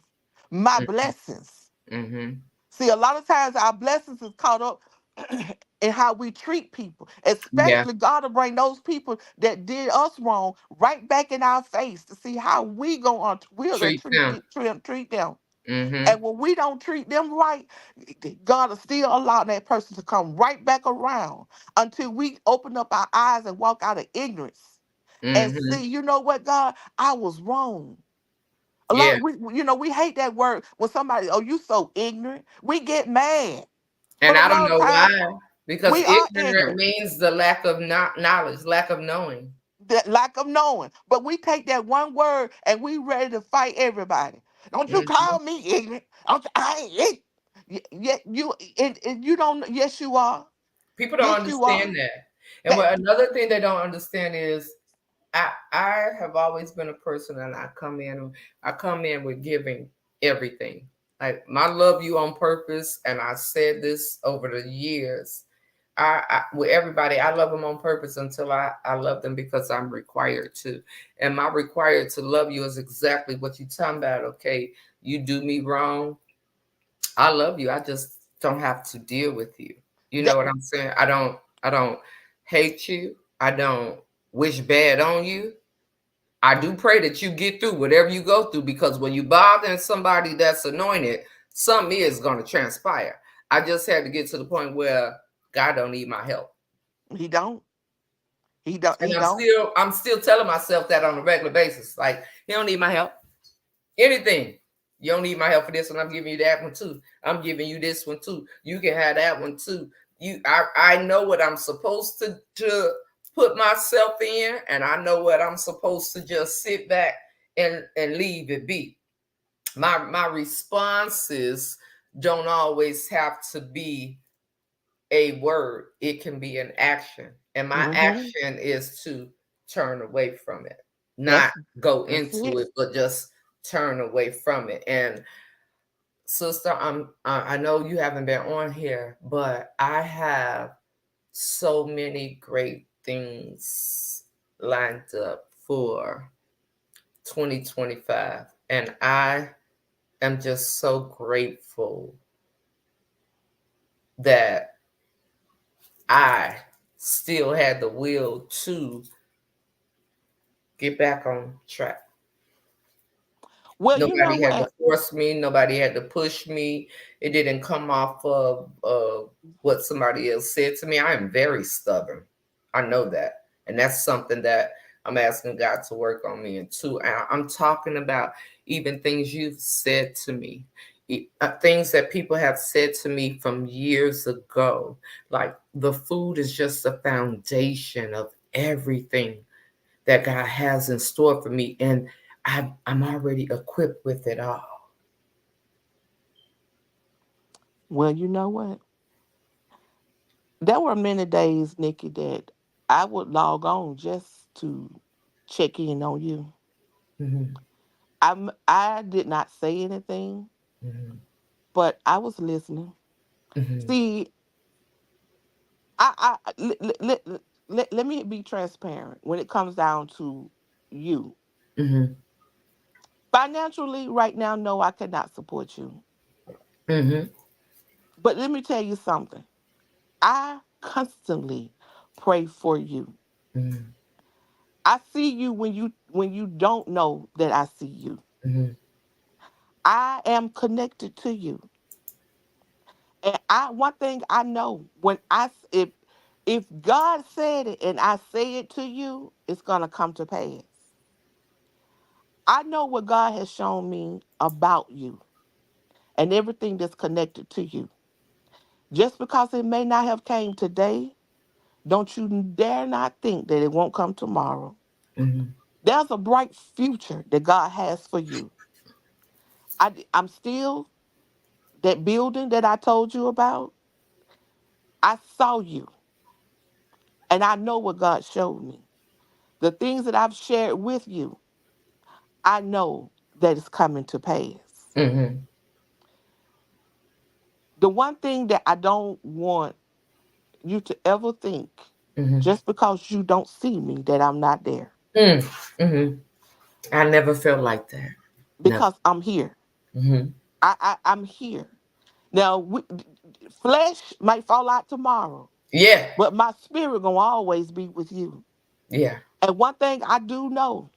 my blessings. Mm-hmm. See, a lot of times our blessings is caught up in how we treat people, Yeah. especially God will bring those people that did us wrong right back in our face to see how we're gonna Treat them. treat them. Mm-hmm. And when we don't treat them right, God will still allow that person to come right back around until we open up our eyes and walk out of ignorance and Mm-hmm. see, you know what, God, I was wrong. A Yeah. lot we hate that word when somebody, oh, you so ignorant. We get mad. And But a I don't lot of know times why. Because we are ignorant ignorant. means the lack of knowledge, lack of knowing. that lack of knowing. But we take that one word and we ready to fight everybody. Don't you Mhm. call me ignorant? I ain't it. Yet you and you don't. Yes, you are. People don't Yes, you are. understand that. And That what another thing they don't understand is I have always been a person, and I come in with giving everything. Like my love you on purpose, and I said this over the years. With everybody, I love them on purpose until I love them because I'm required to. And my required to love you is exactly what you talking about. Okay, you do me wrong, I love you. I just don't have to deal with you. You know that what I'm saying? I don't hate you. I don't wish bad on you. I do pray that you get through whatever you go through, because when you bothering somebody that's anointed, something is going to transpire. I just had to get to the point where God don't need my help. he don't. He don't. And He I'm don't. still I'm still telling myself that on a regular basis. Like, he don't need my help. Anything. You don't need my help for this one. I'm giving you that one too. I'm giving you this one too. You can have that one too. I know what I'm supposed to put myself in, and I know what I'm supposed to just sit back and leave it be. My responses don't always have to be a word. It can be an action. And my Mm-hmm. action is to turn away from it, not That's go that's into it. it, but just turn away from it. And sister, I know you haven't been on here, but I have so many great things lined up for 2025, and I am just so grateful that I still had the will to get back on track. Well, you know Nobody had to what? force me. Nobody had to push me. It didn't come off of what somebody else said to me. I am very stubborn. I know that. And that's something that I'm asking God to work on me into. I'm talking about even things you've said to me, things that people have said to me from years ago. Like, the food is just the foundation of everything that God has in store for me. And I'm already equipped with it all. Well, you know what? There were many days, Nikki, that I would log on just to check in on you. Mhm, I did not say anything, mhm, but I was listening. mhm, See, let me be transparent when it comes down to you. mhm, Financially, right now, no, I cannot support you. mhm, But let me tell you something. I constantly pray for you. mhm, I see you when you don't know that I see you. mhm, I am connected to you. And I one thing I know when if God said it and I say it to you, it's gonna come to pass. I know what God has shown me about you and everything that's connected to you. Just because it may not have came today, don't you dare not think that it won't come tomorrow. mhm, There's a bright future that God has for you. I'm still that building that I told you about. I saw you and I know what God showed me. The things that I've shared with you, I know that it's coming to pass. mhm, The one thing that I don't want you to ever think, mhm, just because you don't see me, that I'm not there. mm, mhm. I never felt like that. Never. Because I'm here. Mhm. I'm here. Now, flesh might fall out tomorrow, Yeah. but my spirit gonna always be with you. Yeah. And one thing I do know,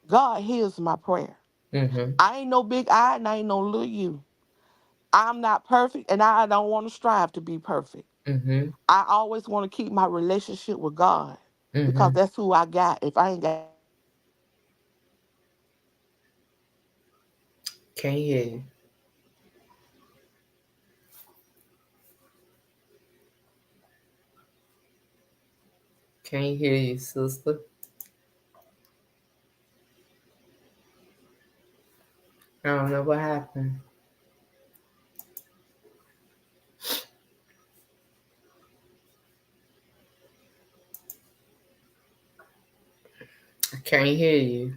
God hears my prayer. Mhm. I ain't no big I and I ain't no little you. I'm not perfect and I don't want to strive to be perfect. Mhm. I always want to keep my relationship with God because Mhm. that's who I got. If I ain't got Can't hear you. Can't hear you, sister. I don't know what happened. I can't hear you.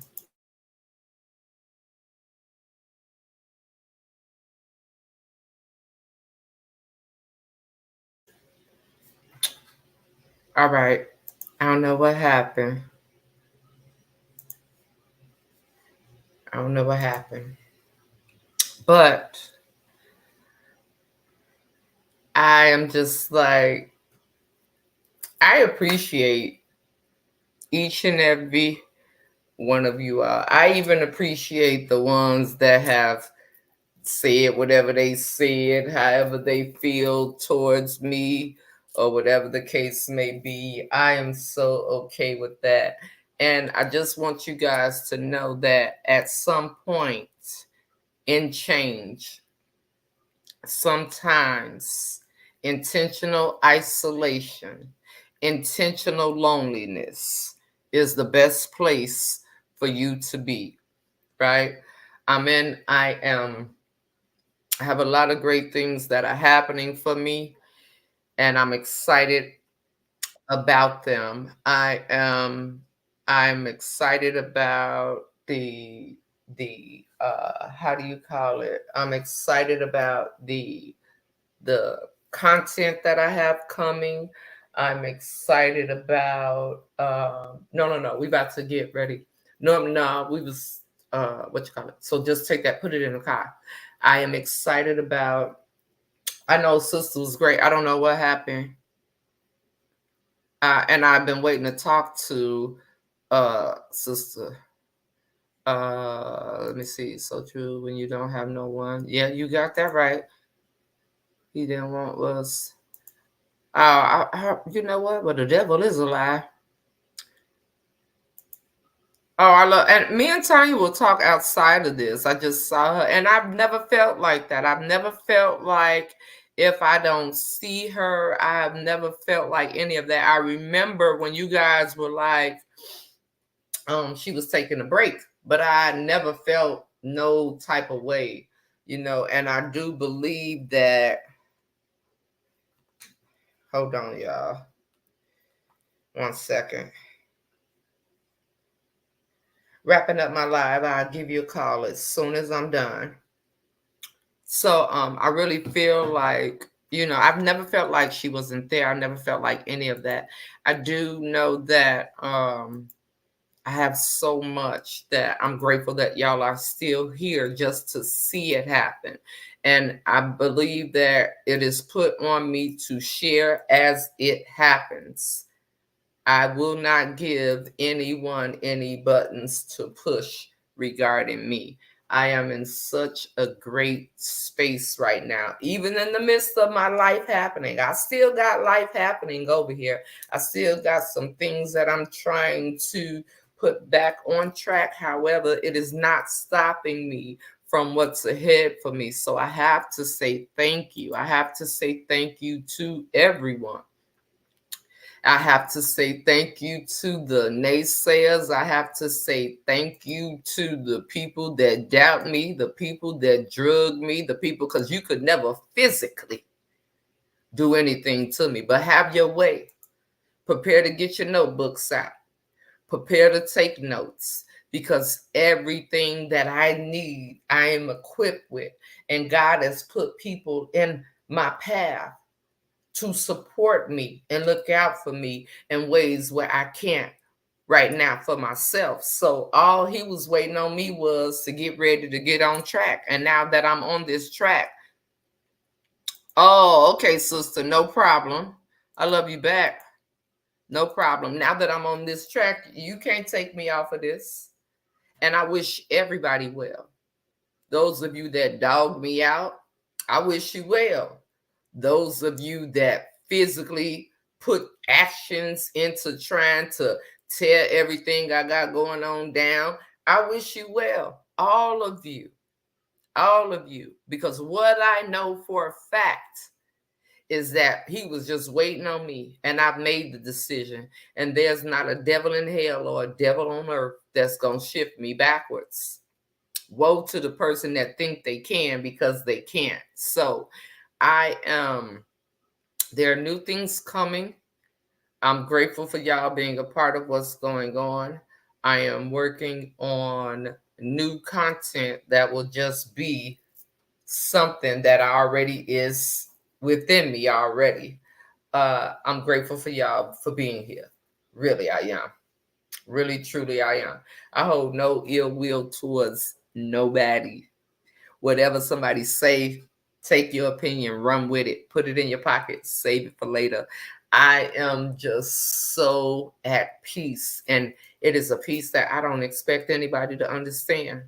All right. I don't know what happened. I don't know what happened. But I am just like, I appreciate each and every one of you. I even appreciate the ones that have said whatever they said, however they feel towards me, or whatever the case may be. I am so okay with that. And I just want you guys to know that at some point in change, sometimes intentional isolation, intentional loneliness is the best place for you to be, right? I have a lot of great things that are happening for me, and I'm excited about them. I'm excited about the how do you call it? I'm excited about the content that I have coming. I'm excited about no, we about to get ready. No, we was what you call it. So just take that, put it in the car. I am excited about, I know sister was great. I don't know what happened. And I've been waiting to talk to sister. Let me see. So true when you don't have no one. Yeah, you got that right. He didn't want us. You know what? But the devil is a lie. Oh, I love, and me and Tanya will talk outside of this. I just saw her, and I've never felt like that. I've never felt like if I don't see her, I've never felt like any of that. I remember when you guys were like, she was taking a break, but I never felt no type of way, and I do believe that. Hold on, y'all. 1 second. Wrapping up my live, I'll give you a call as soon as I'm done. So I really feel like, I've never felt like she wasn't there. I never felt like any of that. I do know that I have so much that I'm grateful that y'all are still here just to see it happen. And I believe that it is put on me to share as it happens. I will not give anyone any buttons to push regarding me. I am in such a great space right now, even in the midst of my life happening. I still got life happening over here. I still got some things that I'm trying to put back on track. However, it is not stopping me from what's ahead for me. So I have to say thank you. I have to say thank you to everyone. I have to say thank you to the naysayers. I have to say thank you to the people that doubt me, the people that drug me, the people, because you could never physically do anything to me, but have your way. Prepare to get your notebooks out. Prepare to take notes, because everything that I need, I am equipped with. And God has put people in my path to support me and look out for me in ways where I can't right now for myself. So all he was waiting on me was to get ready to get on track. And now that I'm on this track, oh, okay, sister, no problem. I love you back. No problem. Now that I'm on this track, you can't take me off of this. And I wish everybody well. Those of you that dog me out, I wish you well. Those of you that physically put actions into trying to tear everything I got going on down, I wish you well. All of you, because what I know for a fact is that he was just waiting on me, and I've made the decision, and there's not a devil in hell or a devil on earth that's going to shift me backwards. woe to the person that think they can, because they can't. So I am, there are new things coming. I'm grateful for y'all being a part of what's going on. I am working on new content that will just be something that already is within me already. I'm grateful for y'all for being here. Really, I am. Really, truly, I am. I hold no ill will towards nobody. Whatever somebody say, take your opinion, run with it, put it in your pocket, save it for later. I am just so at peace, and it is a peace that I don't expect anybody to understand.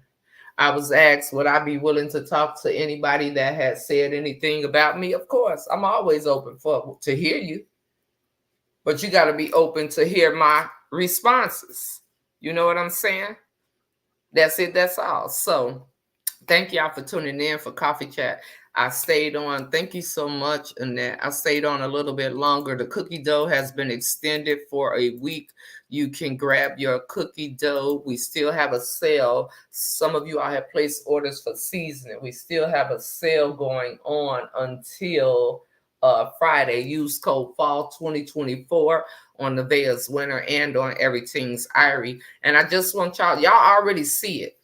I was asked, would I be willing to talk to anybody that has said anything about me? Of course, I'm always open for to hear you, but you got to be open to hear my responses. You know what I'm saying? That's it. That's all. So thank y'all for tuning in for Coffee Chat. I stayed on. Thank you so much, Annette. I stayed on a little bit longer. The cookie dough has been extended for a week. You can grab your cookie dough. We still have a sale. Some of you all have placed orders for seasoning. We still have a sale going on until Friday. Use code FALL 2024 on Nevaeh's Winter and on Everything's Irie. And I just want y'all already see it.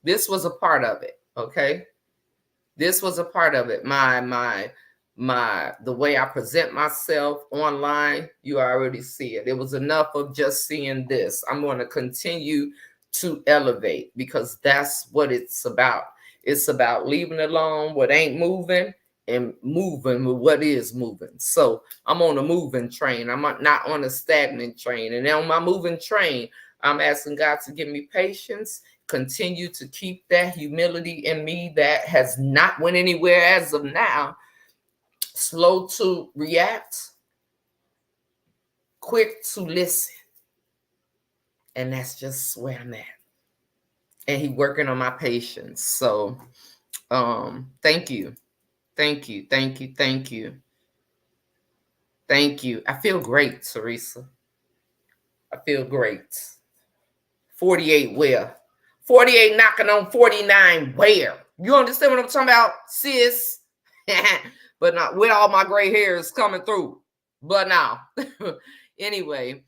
This was a part of it, okay? This was a part of it. The way I present myself online, you already see it. It was enough of just seeing this. I'm going to continue to elevate, because that's what it's about. It's about leaving alone what ain't moving and moving with what is moving. So I'm on a moving train. I'm not on a stagnant train. And on my moving train, I'm asking God to give me patience, continue to keep that humility in me that has not went anywhere as of now, slow to react, quick to listen. And that's just where I'm at. And he working on my patience. So thank you. Thank you. Thank you. Thank you. Thank you. I feel great, Teresa. I feel great. 48 where? 48 knocking on 49 where? You understand what I'm talking about, sis? But not with all my gray hairs coming through. But now, anyway,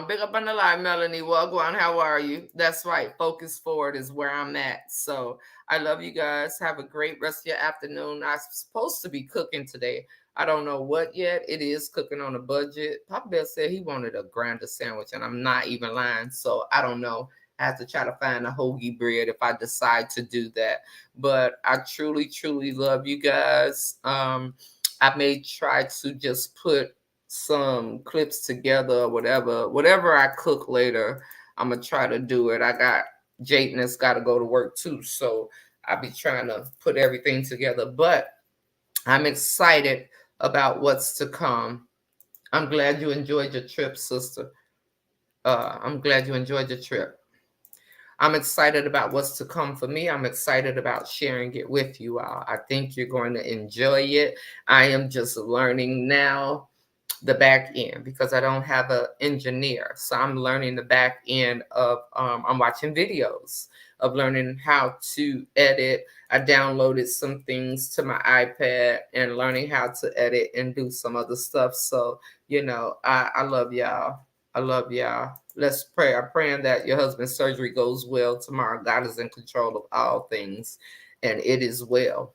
big up on the line, Melanie. Well, go on. How are you? That's right. Focus forward is where I'm at. So I love you guys. Have a great rest of your afternoon. I'm supposed to be cooking today. I don't know what yet. It is cooking on a budget. Papa Bear said he wanted a grinder sandwich, and I'm not even lying. So I don't know. I have to try to find a hoagie bread if I decide to do that. But I truly, truly love you guys. I may try to just put some clips together or whatever I cook later. I'm gonna try to do it. I got Jayden that's got to go to work too, so I'll be trying to put everything together. But I'm excited about what's to come. I'm glad you enjoyed your trip, sister. I'm glad you enjoyed your trip. I'm excited about what's to come for me. I'm excited about sharing it with you all. I think you're going to enjoy it. I am just learning now the back end, because I don't have an engineer. So I'm learning the back end of, I'm watching videos of learning how to edit. I downloaded some things to my iPad and learning how to edit and do some other stuff. So, I love y'all. I love y'all. Let's pray. I'm praying that your husband's surgery goes well tomorrow. God is in control of all things, and it is well.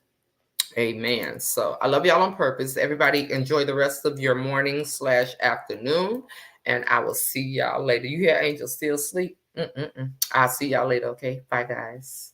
Amen. So I love y'all on purpose. Everybody enjoy the rest of your morning/afternoon, and I will see y'all later. You hear Angel still sleep? I'll see y'all later. Okay. Bye, guys.